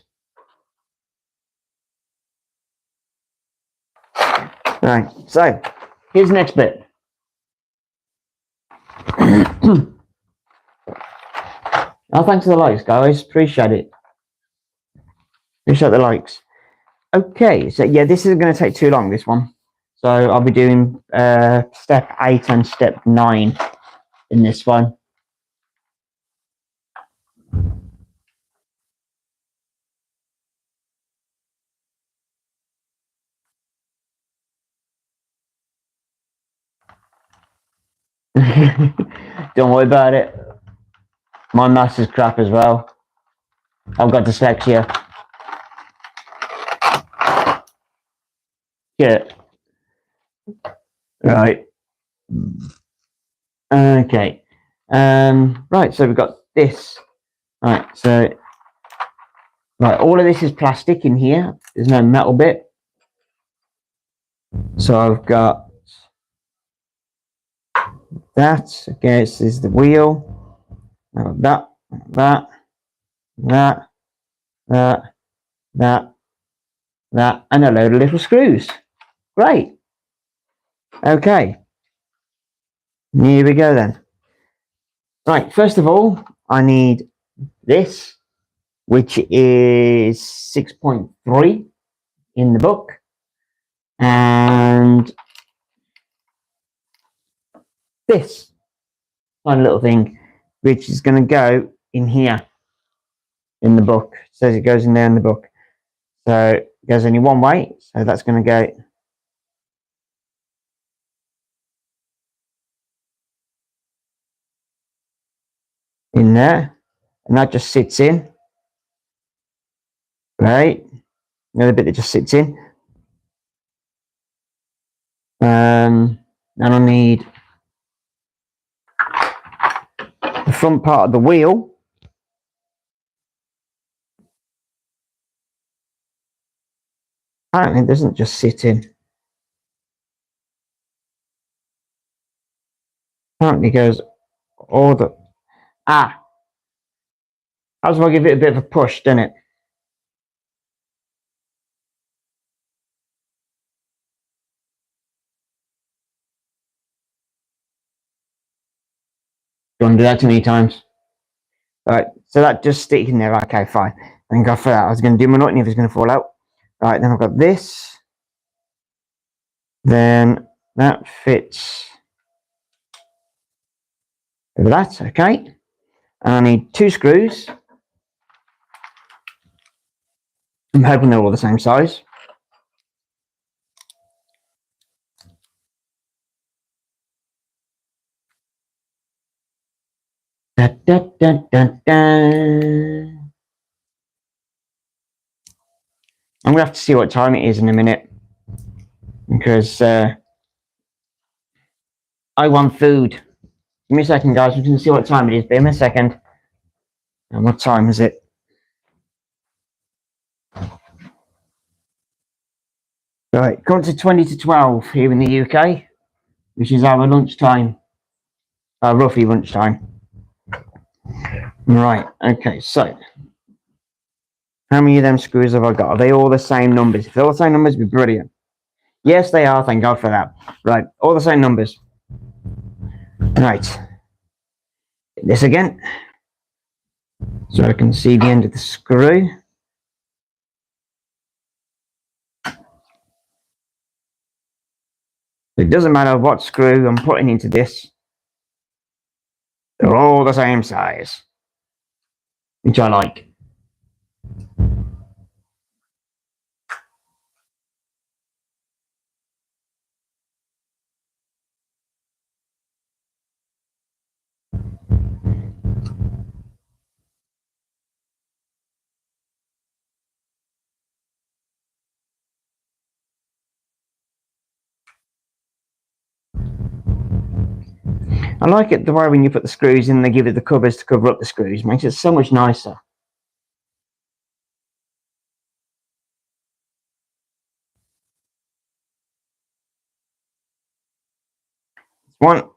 Right, so here's the next bit. Oh, thanks for the likes, guys. Appreciate it. Appreciate the likes. Okay, so yeah, this isn't going to take too long, this one. So I'll be doing step 8 and step 9 in this one. Don't worry about it. My maths is crap as well. I've got dyslexia. Yeah. Right. Okay. Right, so we've got this. Right, so right, all of this is plastic in here. There's no metal bit. So I've got that. Okay, this is the wheel. That, and a load of little screws. Great. Okay. Here we go then. Right, first of all, I need this, which is 6.3 in the book. And this one little thing, which is going to go in here in the book. It says it goes in there in the book. So it goes only one way. So that's going to go in there. and that just sits in. Right, another bit that just sits in. And I need the front part of the wheel. Apparently it doesn't just sit in. Apparently it goes all the... That's why I give it a bit of a push, doesn't it? Don't want to do that too many times. Right, so that just sticks in there. Okay, fine. Thank God for that. I was going to do my knot if it's going to fall out. Right, then I've got this. Then that fits over that, okay. And I need 2 screws. I'm hoping they're all the same size. Da, da, da, da, da. I'm going to have to see what time it is in a minute. Because I want food. Give me a second, guys. We can see what time it is. Give me a second. And what time is it? Right, come to 20 to 12 here in the UK, which is our lunchtime. Roughly lunchtime. Right, okay, so how many of them screws have I got? Are they all the same numbers? If they're all the same numbers, it'd be brilliant. Yes, they are, thank God for that. Right, all the same numbers. Right, this again, so I can see the end of the screw. It doesn't matter what screw I'm putting into this, they're all the same size, which I like. I like it the way when you put the screws in, they give it the covers to cover up the screws. It makes it so much nicer. One.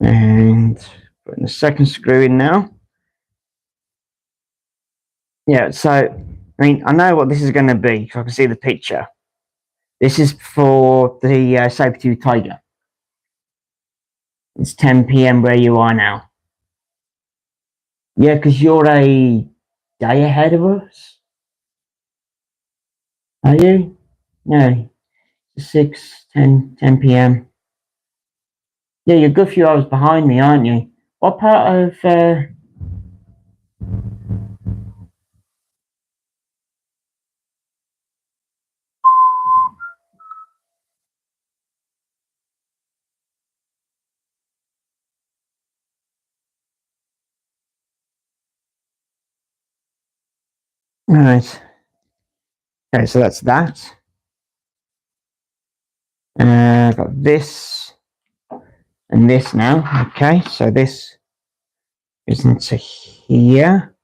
And putting the second screw in now. Yeah, so, I mean, I know what this is going to be, because I can see the picture. This is for the Sabertooth Tiger. It's 10 p.m. where you are now. Yeah, because you're a day ahead of us. Are you? No. 10 p.m. Yeah, you're a good few hours behind me, aren't you? What part of... Right. Okay, so that's that. I've got this and this now. Okay, so this goes into here.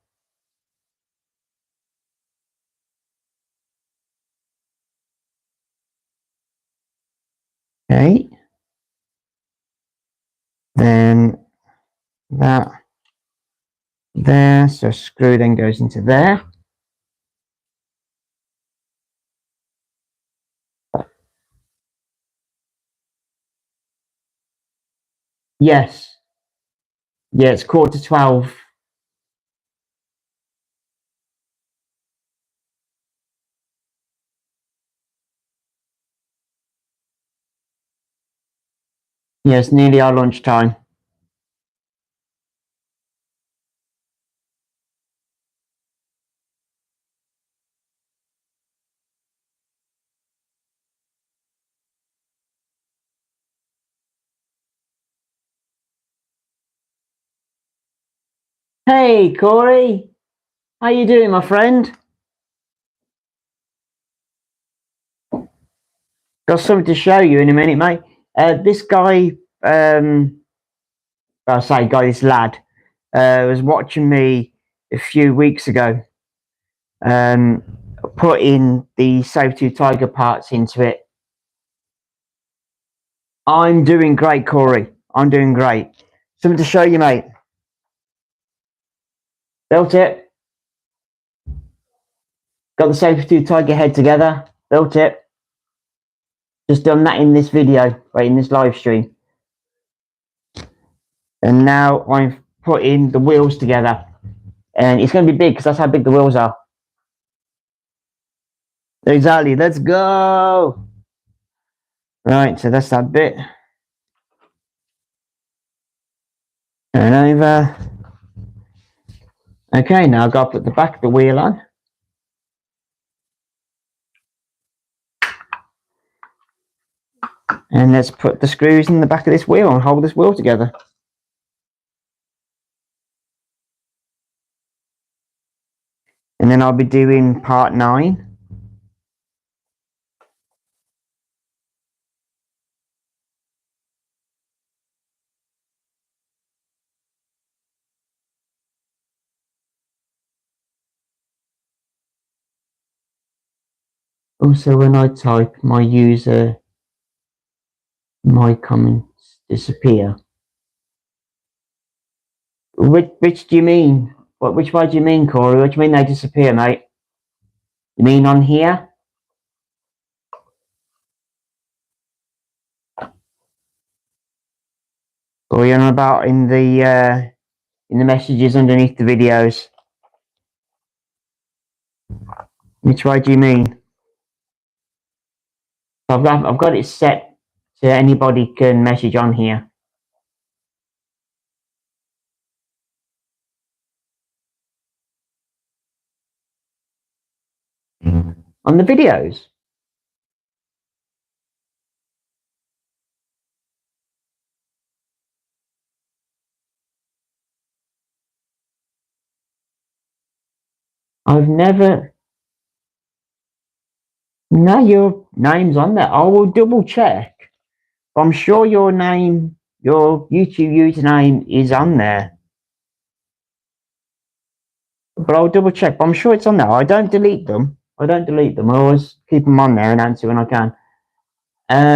Okay. Then that there. So screw then goes into there. Yes. Yeah, it's 11:45. Yeah, it's nearly our lunchtime. Hey, Corey. How you doing, my friend? Got something to show you in a minute, mate. This guy, this lad, was watching me a few weeks ago, um, putting the Sabertooth Tiger parts into it. I'm doing great, Corey. I'm doing great. Something to show you, mate. Built it. Got the Sabertooth Tiger head together. Built it. Just done that in this video, right, in this live stream. And now I'm putting the wheels together. And it's going to be big because that's how big the wheels are. Exactly. Let's go. Right, so that's that bit. Turn over. Okay, now I've got to put the back of the wheel on. And let's put the screws in the back of this wheel and hold this wheel together. And then I'll be doing part 9. Also, when I type my user, my comments disappear. Which do you mean? Which way do you mean, Corey? What do you mean they disappear, mate? You mean on here? Or you know about in the messages underneath the videos? Which way do you mean? I've got it set so anybody can message on here. On the videos. I've never. No, your name's on there. I will double check. I'm sure your name, your YouTube username is on there. But I'll double check. But I'm sure it's on there. I don't delete them. I always keep them on there and answer when I can.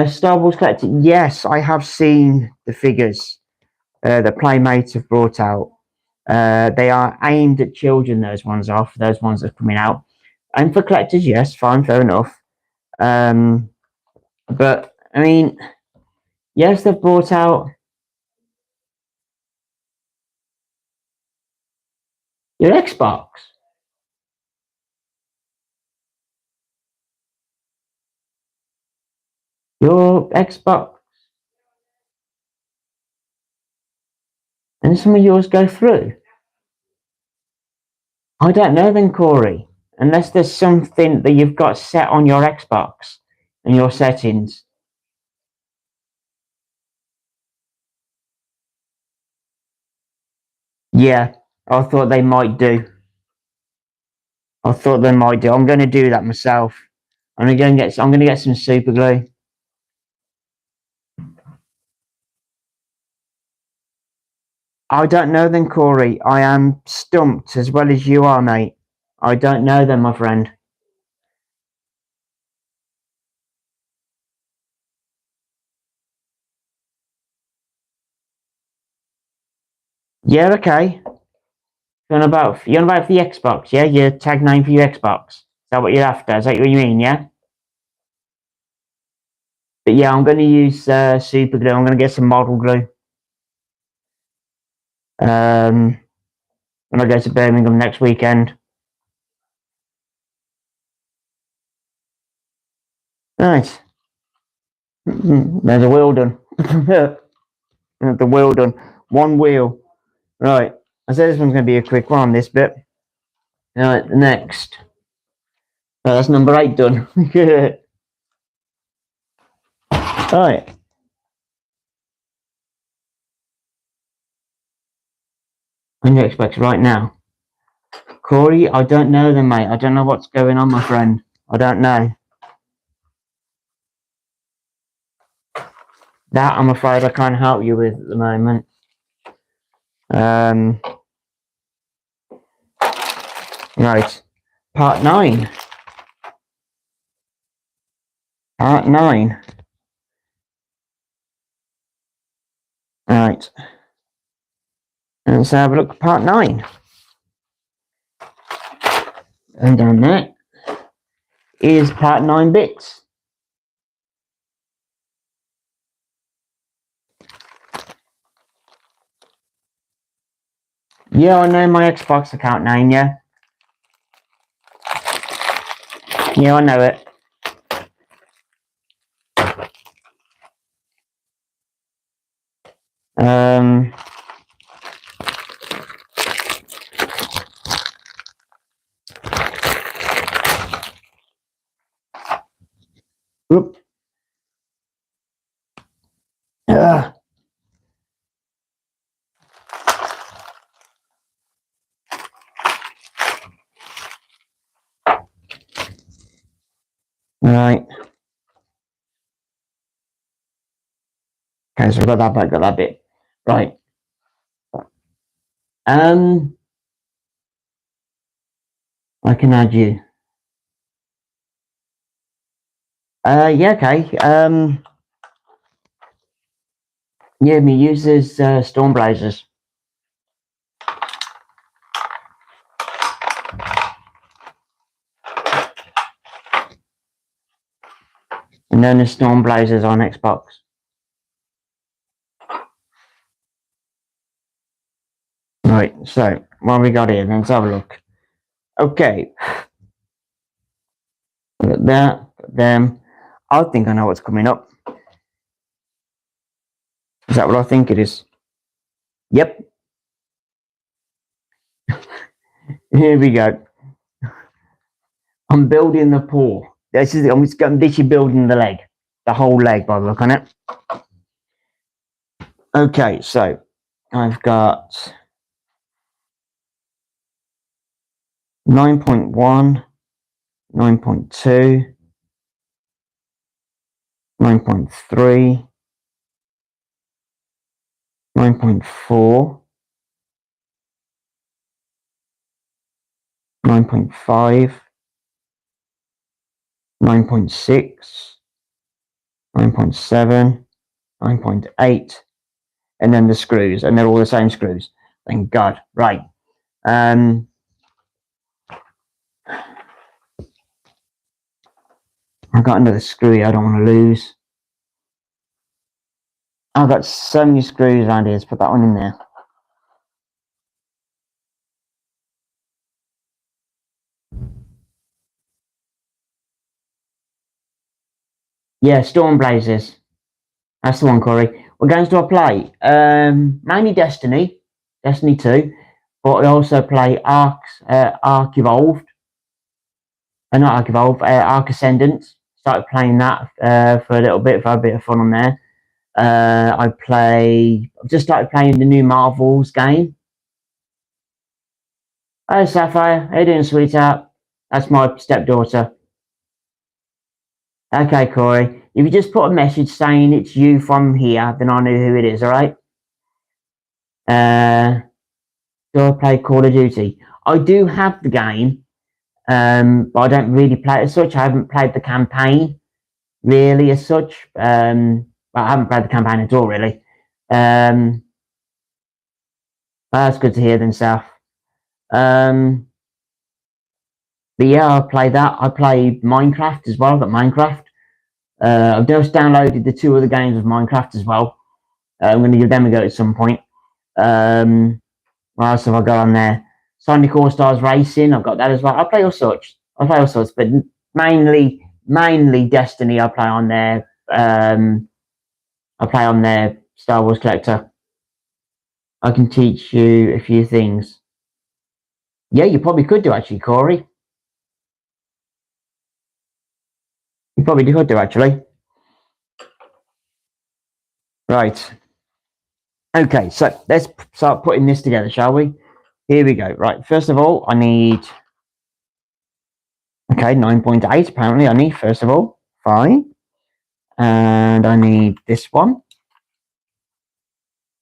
Star Wars Collector. Yes, I have seen the figures that Playmates have brought out. They are aimed at children, those ones are, for those ones that are coming out. And for collectors, yes, fine, fair enough. But, I mean, yes, they've brought out your Xbox. Your Xbox. And some of yours go through. I don't know then, Corey. Unless there's something that you've got set on your Xbox and your settings. Yeah, I thought they might do. I'm going to do that myself. I'm going to get some super glue. I don't know then, Corey. I am stumped as well as you are, mate. I don't know then, my friend. Yeah, okay. You're on about for the Xbox, yeah? Your tag name for your Xbox. Is that what you're after? Is that what you mean, yeah? But yeah, I'm going to use super glue. I'm going to get some model glue. When I go to Birmingham next weekend. Nice. There's a wheel done. The wheel done. One wheel. Right. I said this one's going to be a quick one on this bit. Right, the next. Oh, that's number 8 done. Right. on your Xbox right now? Corey, I don't know then, mate. I don't know what's going on, my friend. I don't know. That, I'm afraid I can't help you with at the moment. Right. Part 9. Part 9. Right. Let's have a look at part 9. And down there is part 9 bits. Yeah, I know my Xbox account name, yeah. Yeah, I know it. Oop. Right. Okay, so I got that bit. Right. I can add you. Yeah, okay. Yeah, me uses Stormblazers. And then there's Stormblazers on Xbox. Right, so what have we got here? Let's have a look. Okay. Look at that, them. I think I know what's coming up. Is that what I think it is? Yep. Here we go. I'm building the paw. I'm literally building the leg. The whole leg by the look on it. Okay, so I've got 9.1, 9.2, 9.3, 9.4, 9.5, 9.6, 9.7, 9.8, and then the screws, and they're all the same screws. Thank God. Right. I've got another screw I don't want to lose. I've got so many screws around here. Let's put that one in there. Yeah, Stormblazers. That's the one, Corey. What games do I play? Mainly Destiny 2, but I also play Ark Evolved. Not Ark Evolved, Ark Ascendant. Started playing that for a little bit, for a bit of fun on there. I've just started playing the new Marvels game. Hey, Sapphire. How you doing, sweetheart? That's my stepdaughter. Okay, Corey. If you just put a message saying it's you from here, then I know who it is, alright? Do I play Call of Duty? I do have the game, but I don't really play it as such. I haven't played the campaign, really, as such. Well, I haven't played the campaign at all, really. That's good to hear then, South. But yeah, I play that. I play Minecraft as well. I've got Minecraft. I've just downloaded the 2 other games of Minecraft as well. I'm going to give them a go at some point. What else have I got on there? Sonic All Stars Racing. I've got that as well. I play all sorts, but mainly Destiny. I play on there. Star Wars Collector. I can teach you a few things. Yeah, you probably could do actually, Corey. You probably could do actually. Right. Okay, so let's start putting this together, shall we? Here we go. Right, first of all, I need... Okay, 9.8 apparently I need, first of all. Fine. And I need this one.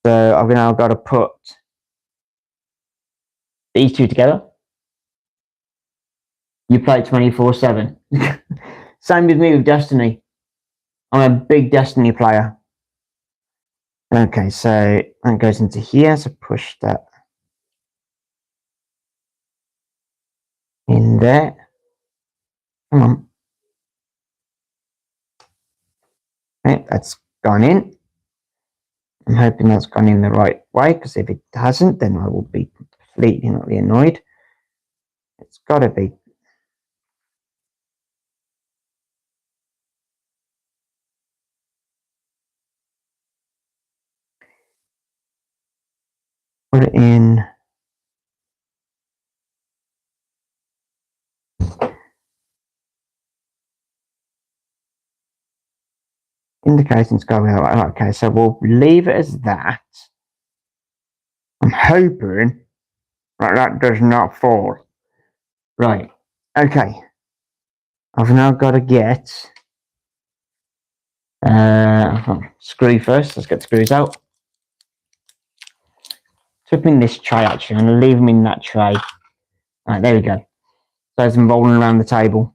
So I've now got to put these two together. You play 24/7. Same with me with Destiny. I'm a big Destiny player. Okay, so that goes into here, so push that in there. Come on. Okay, that's gone in. I'm hoping that's gone in the right way, because if it hasn't, then I will be completely annoyed. It's got to be. Put it in. Indications go out. Okay, so we'll leave it as that. I'm hoping that does not fall. Right. Okay. I've now got to get screw first. Let's get the screws out. Put them in this tray actually. I'm going to leave them in that tray. Right, there we go. There's them rolling around the table.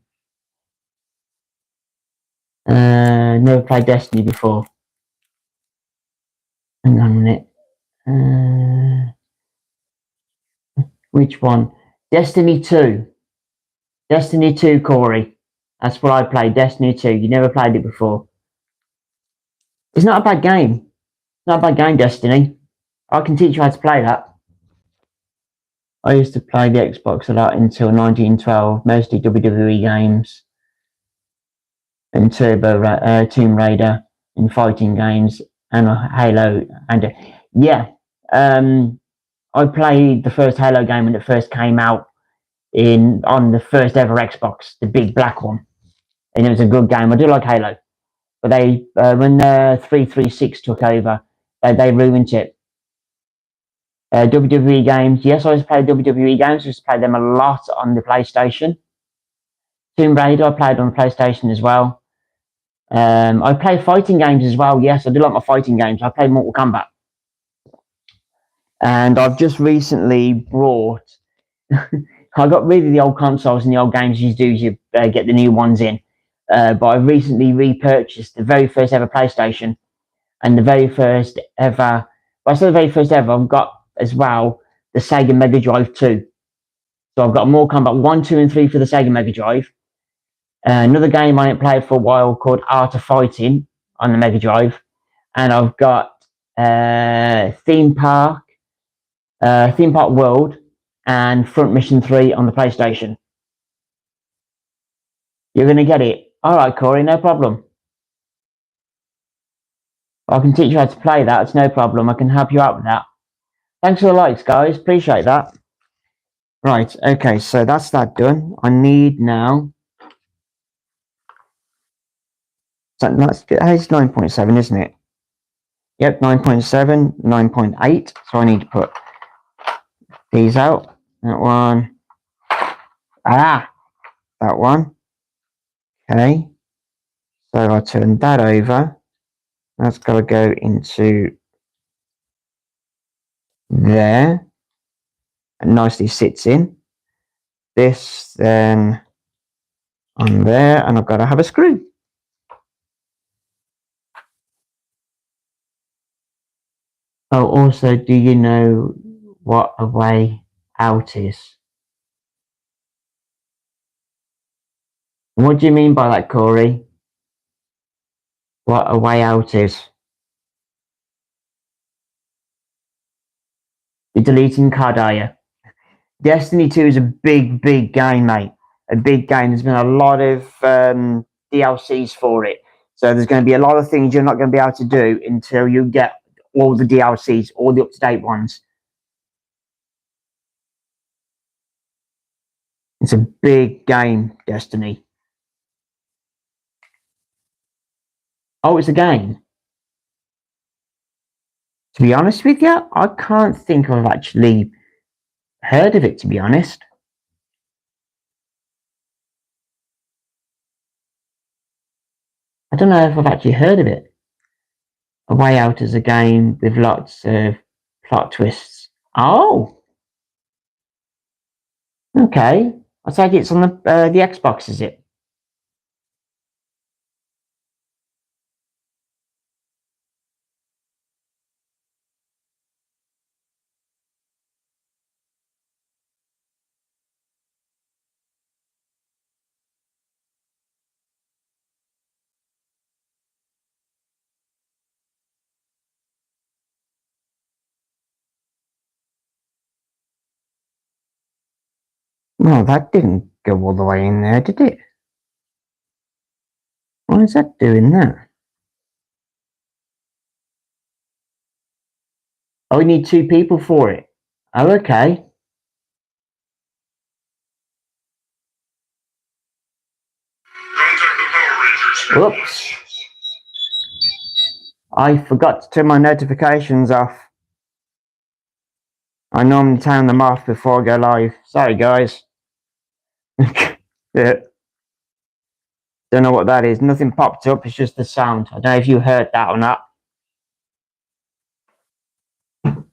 Never played Destiny before. Hang on a minute. Which one? Destiny 2. Destiny 2, Corey. That's what I played, Destiny 2. You never played it before. It's not a bad game. It's not a bad game, Destiny. I can teach you how to play that. I used to play the Xbox a lot until 1912, mostly WWE games and Tomb Raider and fighting games and Halo. And yeah, I played the first Halo game when it first came out on the first ever Xbox, the big black one, and it was a good game. I do like Halo, but they when 336 took over, they ruined it. WWE games, yes, I used to play WWE games. I used to play them a lot on the PlayStation. Tomb Raider, I played on the PlayStation as well. I play fighting games as well. Yes, I do like my fighting games. I play Mortal Kombat, and I've just recently brought. I got rid of the old consoles and the old games you do. You get the new ones in, but I recently repurchased the very first ever PlayStation and the very first ever. Well, I say the very first ever. I've got as well the Sega Mega Drive 2. So I've got Mortal Kombat 1, 2, and 3 for the Sega Mega Drive. Another game I ain't played for a while called Art of Fighting on the Mega Drive. And I've got Theme Park World, and Front Mission 3 on the PlayStation. You're going to get it. All right, Corey, no problem. I can teach you how to play that. It's no problem. I can help you out with that. Thanks for the likes, guys. Appreciate that. Right, okay, so that's that done. I need now... So that's, it's 9.7, isn't it? Yep, 9.7, 9.8. So I need to put these out. That one. That one. Okay. So I turn that over. That's got to go into there. It nicely sits in. This then on there, and I've got to have a screw. Oh, also, do you know what a way out is? What do you mean by that, Corey? What a way out is? You're deleting card, are you? Destiny 2 is a big game, mate. A big game. There's been a lot of DLCs for it. So there's going to be a lot of things you're not going to be able to do until you get all the DLCs, all the up-to-date ones. It's a big game, Destiny. Oh, it's a game. To be honest with you, I can't think I've actually heard of it, to be honest. I don't know if I've actually heard of it. A Way Out is a game with lots of plot twists. Oh, okay. I take it's on the Xbox, is it? No, that didn't go all the way in there, did it? Why is that doing that? Oh, we need 2 people for it. Oh, okay. Whoops. I forgot to turn my notifications off. I normally turn them off before I go live. Sorry, guys. Yeah. Don't know what that is. Nothing popped up. It's just the sound. I don't know if you heard that or not. I'll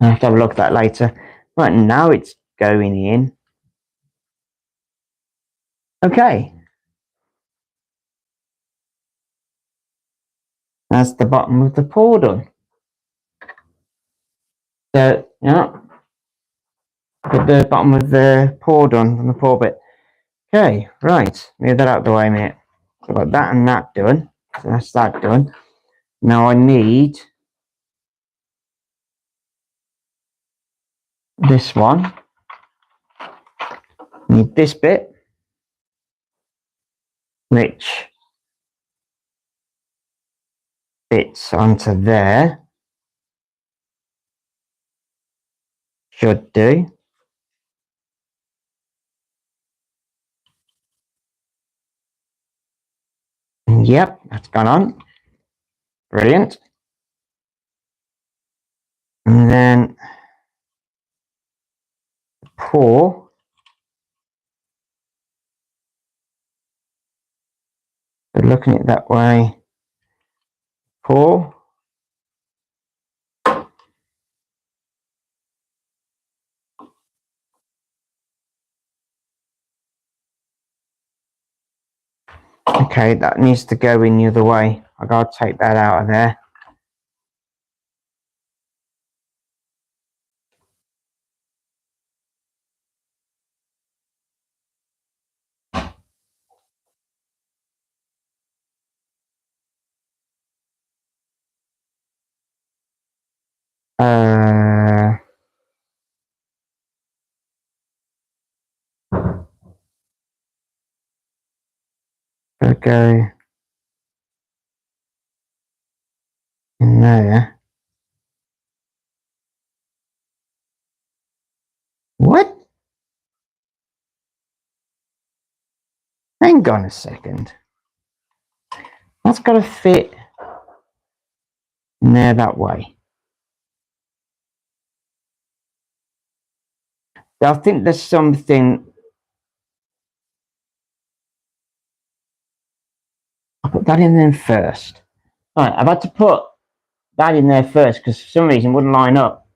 have to have a look at that later. Right, now it's going in. Okay. That's the bottom of the pour done. So, yeah. Put the bottom of the pour done from the pour bit. Okay, right. Move that out of the way, mate. So I've got that and that done. So that's that done. Now I need this one. I need this bit, which fits onto there. Should do. Yep, that's gone on. Brilliant. And then pour. So looking at it that way. Pour. Okay, that needs to go in the other way. I gotta take that out of there. Go in there. What? Hang on a second. That's got to fit in there that way. I think there's something. I'll put that in there first. All right, I've had to put that in there first because for some reason it wouldn't line up.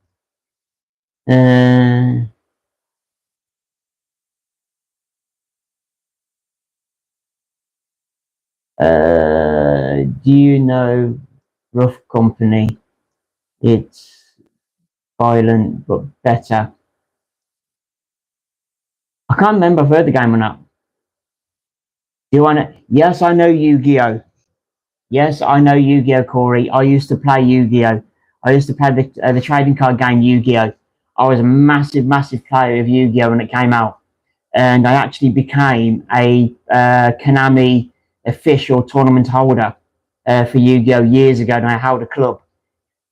Do you know Rough Company? It's violent but better. I can't remember if I've heard the game or not. Do you want to? Yes, I know Yu-Gi-Oh. Yes, I know Yu-Gi-Oh, Corey. I used to play Yu-Gi-Oh. I used to play the trading card game Yu-Gi-Oh. I was a massive, massive player of Yu-Gi-Oh when it came out. And I actually became a Konami official tournament holder for Yu-Gi-Oh years ago. And I held a club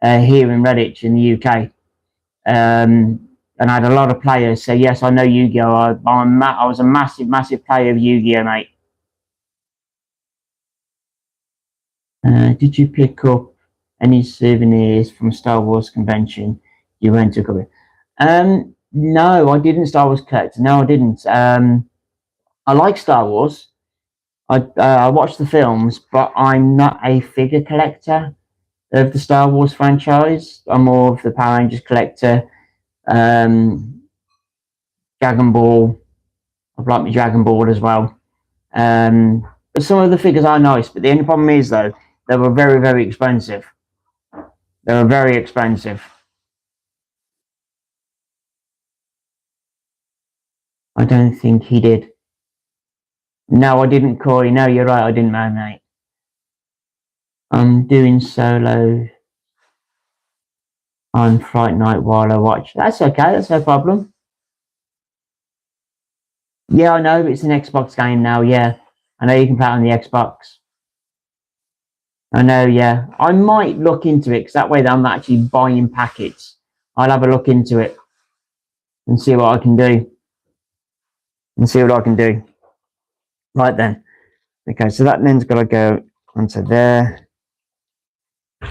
here in Redditch in the UK. And I had a lot of players say, yes, I know Yu-Gi-Oh. I was a massive, massive player of Yu-Gi-Oh, mate. Did you pick up Any souvenirs from Star Wars convention you went to cover? No, I didn't Star Wars collect. No, I didn't. I like Star Wars. I watch the films, but I'm not a figure collector of the Star Wars franchise. I'm more of the Power Rangers collector. Dragon Ball. I've liked my Dragon Ball as well. But some of the figures are nice, but the only problem is though they were very, very expensive. They were very expensive. I don't think he did. No, I didn't, Corey. No, you're right. I didn't, mate. I'm doing solo on Fright Night while I watch. That's okay. That's no problem. Yeah, I know. It's an Xbox game now. Yeah, I know you can play it on the Xbox. I know. Yeah, I might look into it because that way I'm actually buying packets. I'll have a look into it and see what I can do. Right then. Okay, so that then's got to go onto there.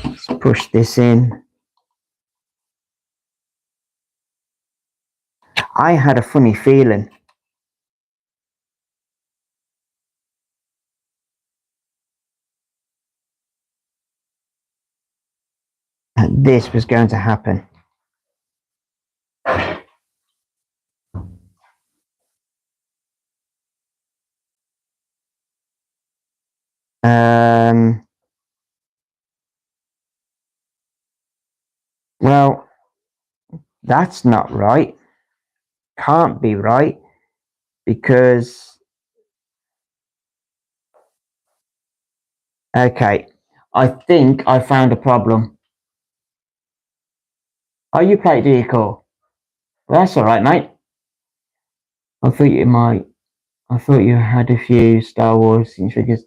Let's push this in. I had a funny feeling that this was going to happen. Well, that's not right. Can't be right because, okay, I think I found a problem. Oh, you played Geek? Well, that's all right, mate. I thought you had a few Star Wars figures.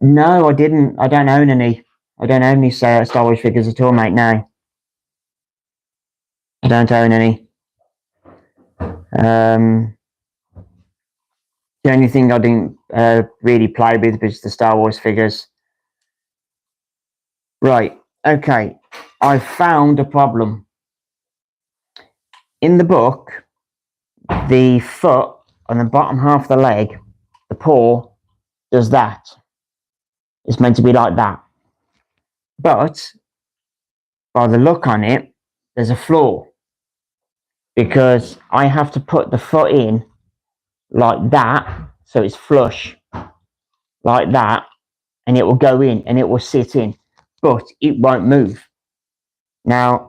No, I didn't. I don't own any. I don't own any Star Wars figures at all, mate. No, I don't own any. The only thing I didn't really play with was the Star Wars figures. Right. Okay. I found a problem. In the book, the foot on the bottom half of the leg, the paw, does that. It's meant to be like that. But by the look on it, there's a flaw. Because I have to put the foot in like that, so it's flush, like that, and it will go in and it will sit in, but it won't move. Now,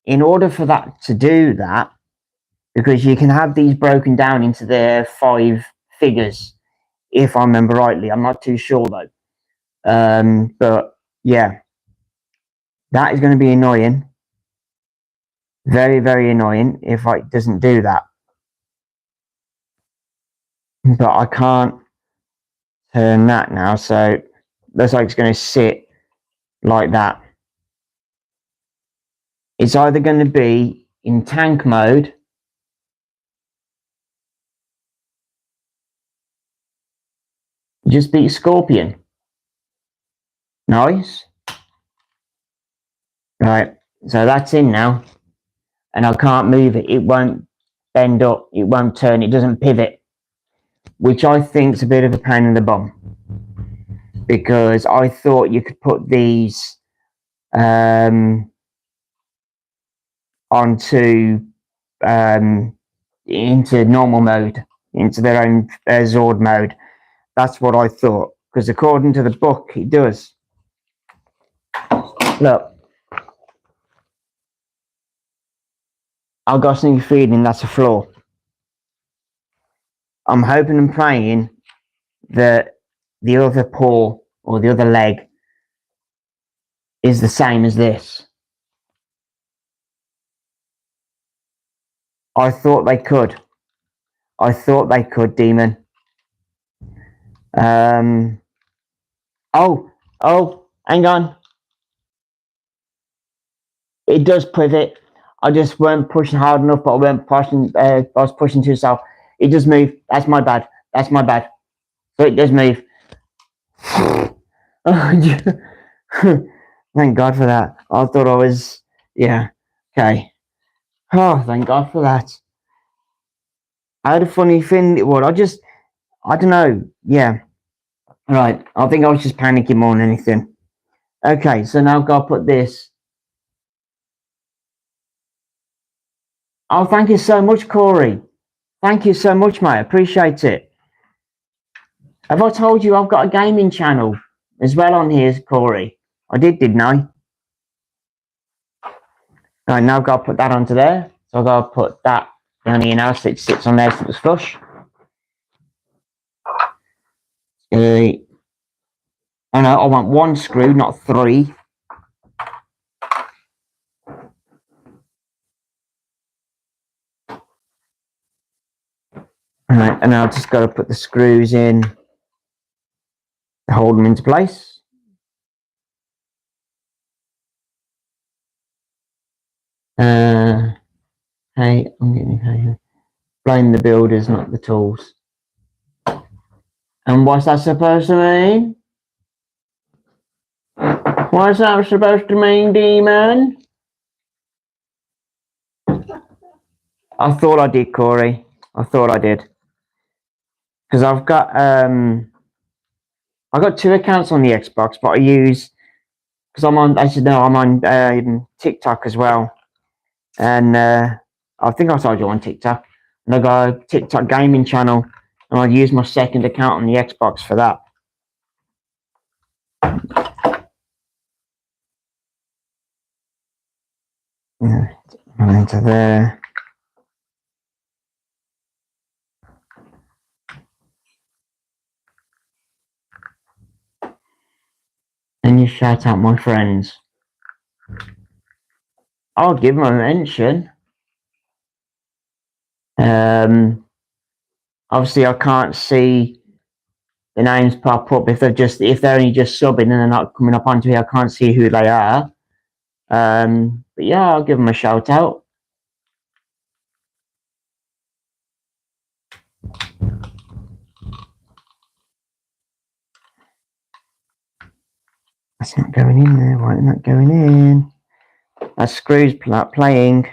in order for that to do that, because you can have these broken down into their 5 figures, if I remember rightly. I'm not too sure though. But yeah, that is going to be annoying. Very, very annoying if it doesn't do that. But I can't turn that now, so looks like it's going to sit like that. It's either going to be in tank mode just beat Scorpion. Nice. Right, so that's in now. And I can't move it. It won't bend up. It won't turn. It doesn't pivot. Which I think is a bit of a pain in the bum. Because I thought you could put these onto into normal mode, into their own Zord mode. That's what I thought, because according to the book, it does. Look, I've got some feeling that's a flaw. I'm hoping and praying that the other paw or the other leg is the same as this. I thought they could. Demon. Oh, hang on. It does pivot. I just weren't pushing hard enough, but I weren't pushing. I was pushing too soft. It does move. That's my bad. So it does move. Thank God for that. I thought I was, yeah, okay. Oh, thank God for that. I had a funny thing. Well, I don't know. Yeah, right. I think I was just panicking more than anything. Okay, so now I've got to put this. Oh, thank you so much, Corey. Thank you so much, mate. Appreciate it. Have I told you I've got a gaming channel as well on here, Corey? I did, didn't I? Right, now I've got to put that onto there. So I've got to put that down here now so it sits on there so it's flush. Oh no, I want one screw, not three. Alright, and now I've just got to put the screws in to hold them into place. Hey, I'm getting blame the builders, not the tools. And what's that supposed to mean? What's that supposed to mean, demon? I thought I did, Corey. I thought I did. Because I've got two accounts on the Xbox, but I use because I'm on. As you know, I'm on TikTok as well, and I think I told you on TikTok. And I got a TikTok gaming channel, and I use my second account on the Xbox for that. Into there. And you shout out my friends. I'll give them a mention. Obviously, I can't see the names pop up if they're only just subbing and they're not coming up onto here. I can't see who they are. But yeah, I'll give them a shout out. That's not going in there. Why isn't that going in? That screw's playing.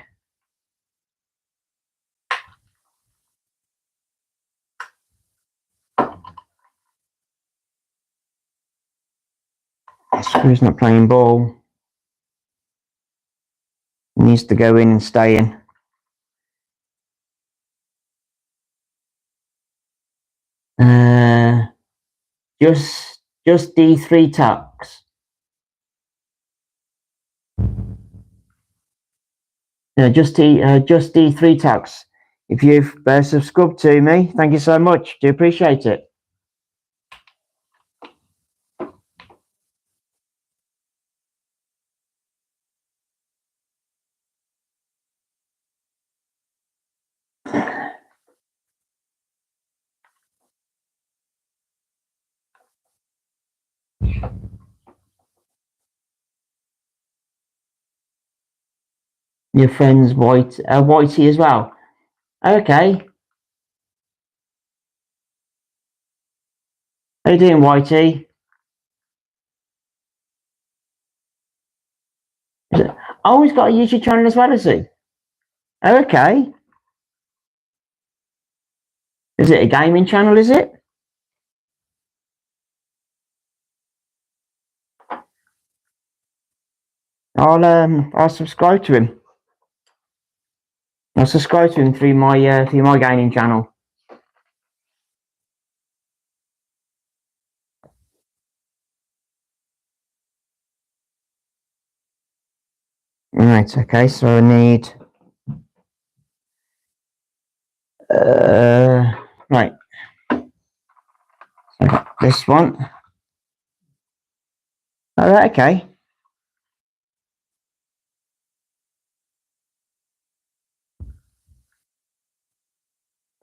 That screw's not playing ball. It needs to go in and stay in. Just D3 tucks. Just D3 tucks. If you've subscribed to me, thank you so much. Do appreciate it. Your friend's Whitey as well. Okay. How you doing, Whitey? Oh, he's got a YouTube channel as well, has he? Okay. Is it a gaming channel, is it? I'll subscribe to him. I'll subscribe to him through my gaming channel. Right, okay, so I need right. So this one. Alright, okay.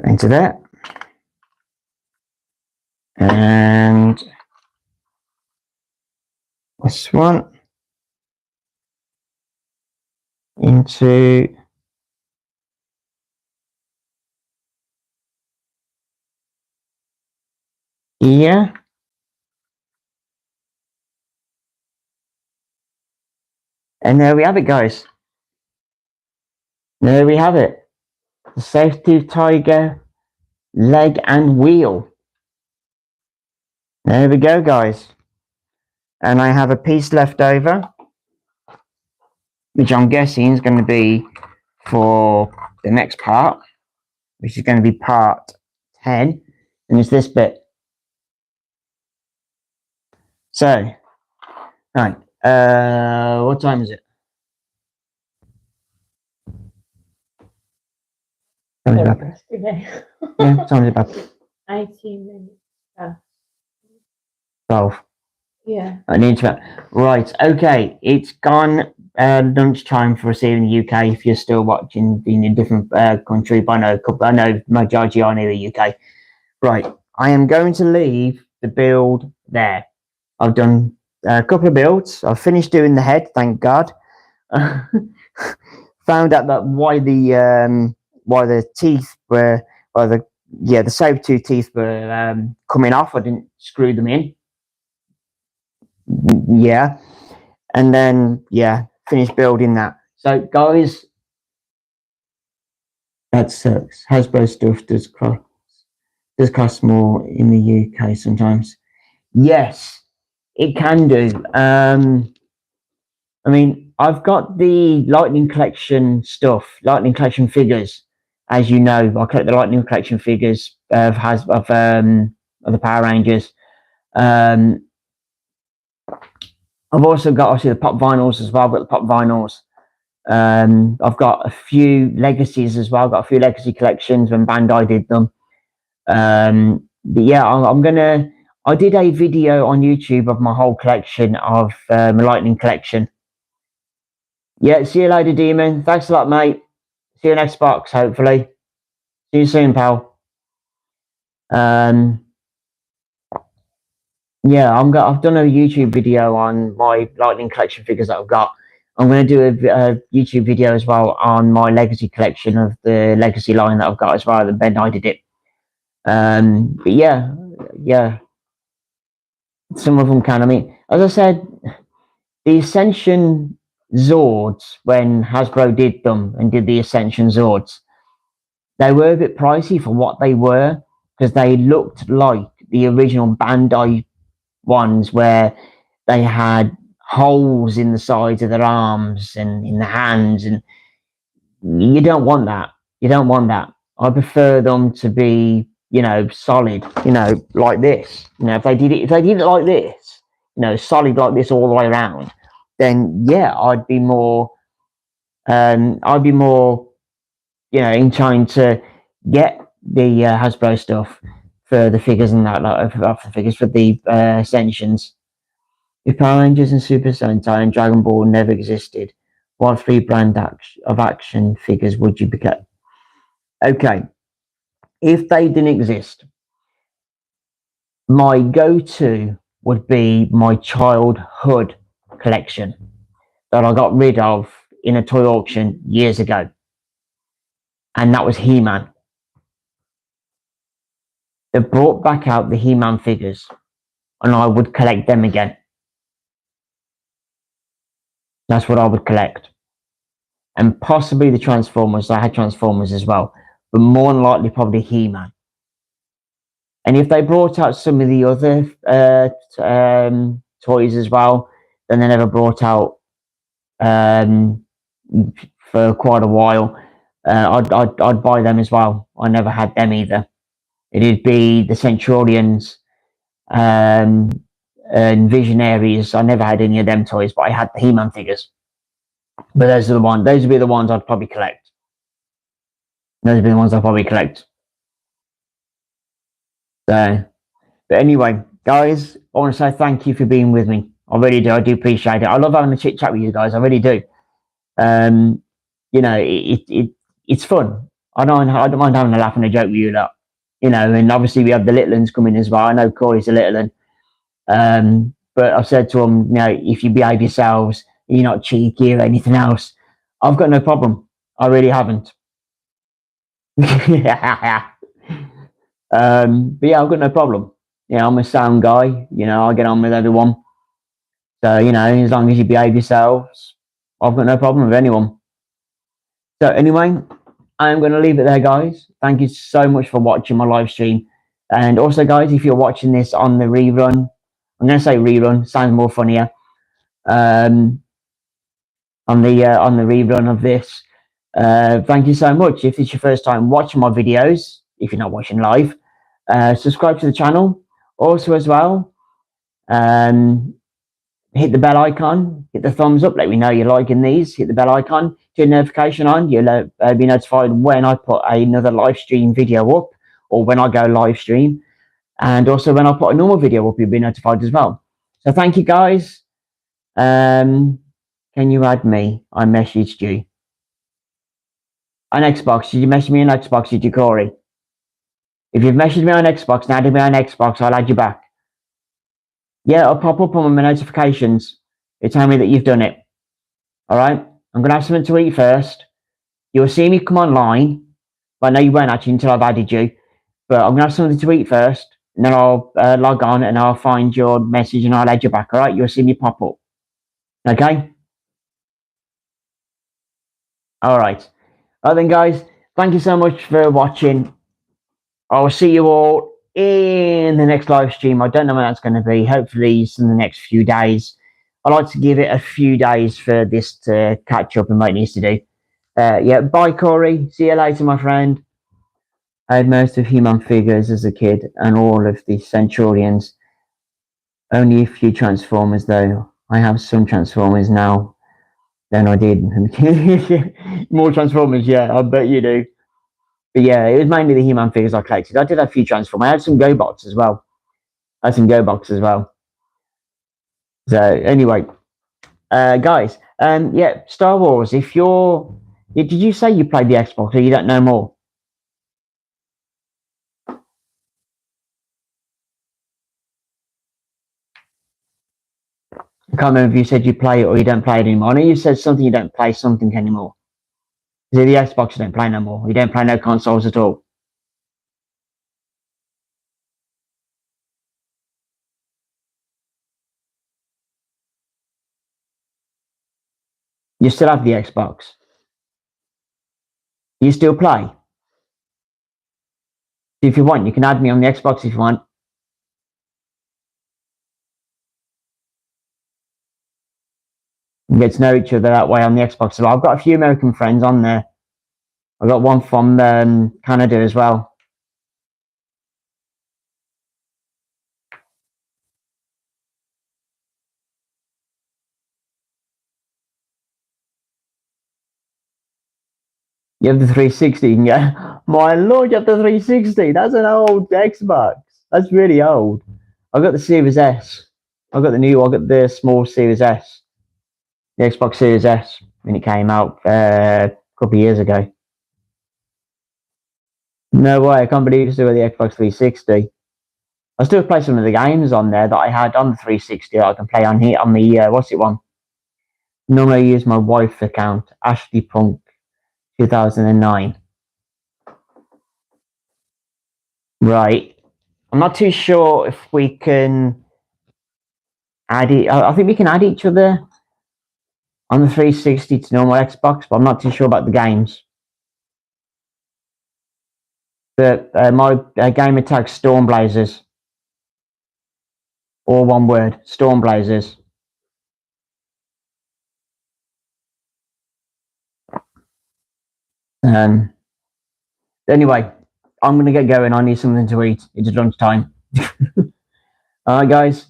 Into that. And this one into here. And there we have it, guys. There we have it. The Sabertooth Tiger leg and wheel. There we go, guys. And I have a piece left over, which I'm guessing is going to be for the next part, which is going to be part 10. And it's this bit. So, right. What time is it? Yeah, time is about 18 minutes past. 12. Yeah. I need to. Right. Okay. It's gone lunchtime for us here in the UK. If you're still watching in a different country, but I know majority are in the UK. Right. I am going to leave the build there. I've done a couple of builds. I've finished doing the head. Thank God. Found out that why the teeth were, the saber-tooth teeth were coming off. I didn't screw them in. Yeah, and then finished building that. So guys, that sucks. Hasbro stuff does cost more in the UK sometimes. Yes, it can do. I mean, I've got the Lightning Collection stuff, Lightning Collection figures. As you know, I collect the Lightning Collection figures of the Power Rangers. I've also got obviously the pop vinyls as well. I've got the pop vinyls. I've got a few legacies as well. I've got a few legacy collections when Bandai did them. But yeah, I did a video on YouTube of my whole collection of my Lightning Collection. Yeah, see you later, Demon. Thanks a lot, mate. See you next box, hopefully. See you soon, pal. Yeah, I've done a YouTube video on my Lightning Collection figures that I've got. I'm going to do a YouTube video as well on my Legacy collection of the Legacy line that I've got as well. That Ben I did it. But yeah. Some of them can. I mean, as I said, the Ascension Zords, when Hasbro did them and did the Ascension Zords, they were a bit pricey for what they were because they looked like the original Bandai ones where they had holes in the sides of their arms and in the hands, and you don't want that. You don't want that. I prefer them to be, solid, like this. If they did it like this, solid like this all the way around, then yeah, I'd be more, inclined to get the Hasbro stuff for the figures and that, like of the figures for the Ascensions. If Power Rangers and Super Sentai and Dragon Ball never existed, what three brand of action figures would you get? Okay, if they didn't exist, my go-to would be my childhood collection that I got rid of in a toy auction years ago, and that was He-Man. They brought back out the He-Man figures, and I would collect them again. That's what I would collect. And possibly the Transformers. I had Transformers as well, but more than likely probably He-Man. And if they brought out some of the other toys as well, then they never brought out for quite a while. I'd buy them as well. I never had them either. It'd be the Centurions and Visionaries. I never had any of them toys, but I had the He-Man figures. But those would be the ones I'd probably collect. Those would be the ones I'd probably collect. So, but anyway, guys, I want to say thank you for being with me. I really do. I do appreciate it. I love having a chit chat with you guys. I really do. It's fun. I don't mind having a laugh and a joke with you lot. And obviously we have the little ones coming as well. I know Corey's a little one. But I've said to him, if you behave yourselves, you're not cheeky or anything else, I've got no problem. I really haven't. But yeah, I've got no problem. I'm a sound guy. I get on with everyone. So, as long as you behave yourselves, I've got no problem with anyone. So anyway, I'm going to leave it there, guys. Thank you so much for watching my live stream. And also, guys, if you're watching this on the rerun, I'm going to say rerun, sounds more funnier. On the rerun of this, thank you so much. If it's your first time watching my videos, if you're not watching live, subscribe to the channel. Also, as well, hit the bell icon, hit the thumbs up, let me know you're liking these, hit the bell icon, turn notification on, you'll be notified when I put another live stream video up, or when I go live stream, and also when I put a normal video up, you'll be notified as well. So thank you, guys. Can you add me? I messaged you. On Xbox, did you message me on Xbox, did you, Corey? If you've messaged me on Xbox and added me on Xbox, I'll add you back. Yeah, I'll pop up on my notifications. It'll tell me that you've done it. All right? I'm going to have something to eat first. You'll see me come online. But no, you won't actually until I've added you. But I'm going to have something to eat first. And then I'll log on and I'll find your message and I'll add you back. All right? You'll see me pop up. Okay? All right. Well then, guys, thank you so much for watching. I'll see you all in the next live stream. I don't know when that's going to be. Hopefully it's in the next few days. I like to give it a few days for this to catch up and what it needs to do. Yeah, bye, Corey. See you later, my friend. I had most of human figures as a kid and all of the Centurions. Only a few Transformers, though. I have some Transformers now than I did. More Transformers, yeah, I bet you do. But yeah, it was mainly the He-Man figures I collected. I did have a few Transformers. I had some GoBots as well. So anyway, guys, yeah, Star Wars. If you're, did you say you played the Xbox or you don't know more? I can't remember if you said you play it or you don't play it anymore. I know you said something you don't play something anymore. Is it the Xbox you don't play no more? You don't play no consoles at all? You still have the Xbox? You still play? If you want, you can add me on the Xbox if you want. We get to know each other that way on the Xbox. So I've got a few American friends on there. I've got one from Canada as well. You have the 360, yeah? My lord, you have the 360. That's an old Xbox. That's really old. I've got the Series S. I've got the small Series S. The Xbox Series S when it came out a couple of years ago. No way, I can't believe you still got the Xbox 360. I still play some of the games on there that I had on the 360 I can play on here on the, what's it one? Normally I use my wife's account, Ashley Punk 2009. Right. I'm not too sure if we can add it. I think we can add each other on the 360 to normal Xbox, but I'm not too sure about the games. But my gamer tag's Stormblazers. All one word, Stormblazers. Anyway, I'm going to get going. I need something to eat. It's lunchtime. All right, guys.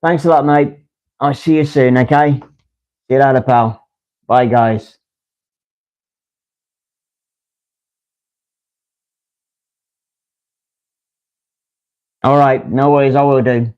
Thanks a lot, mate. I'll see you soon, okay? See you later, pal. Bye, guys. All right, no worries. I will do.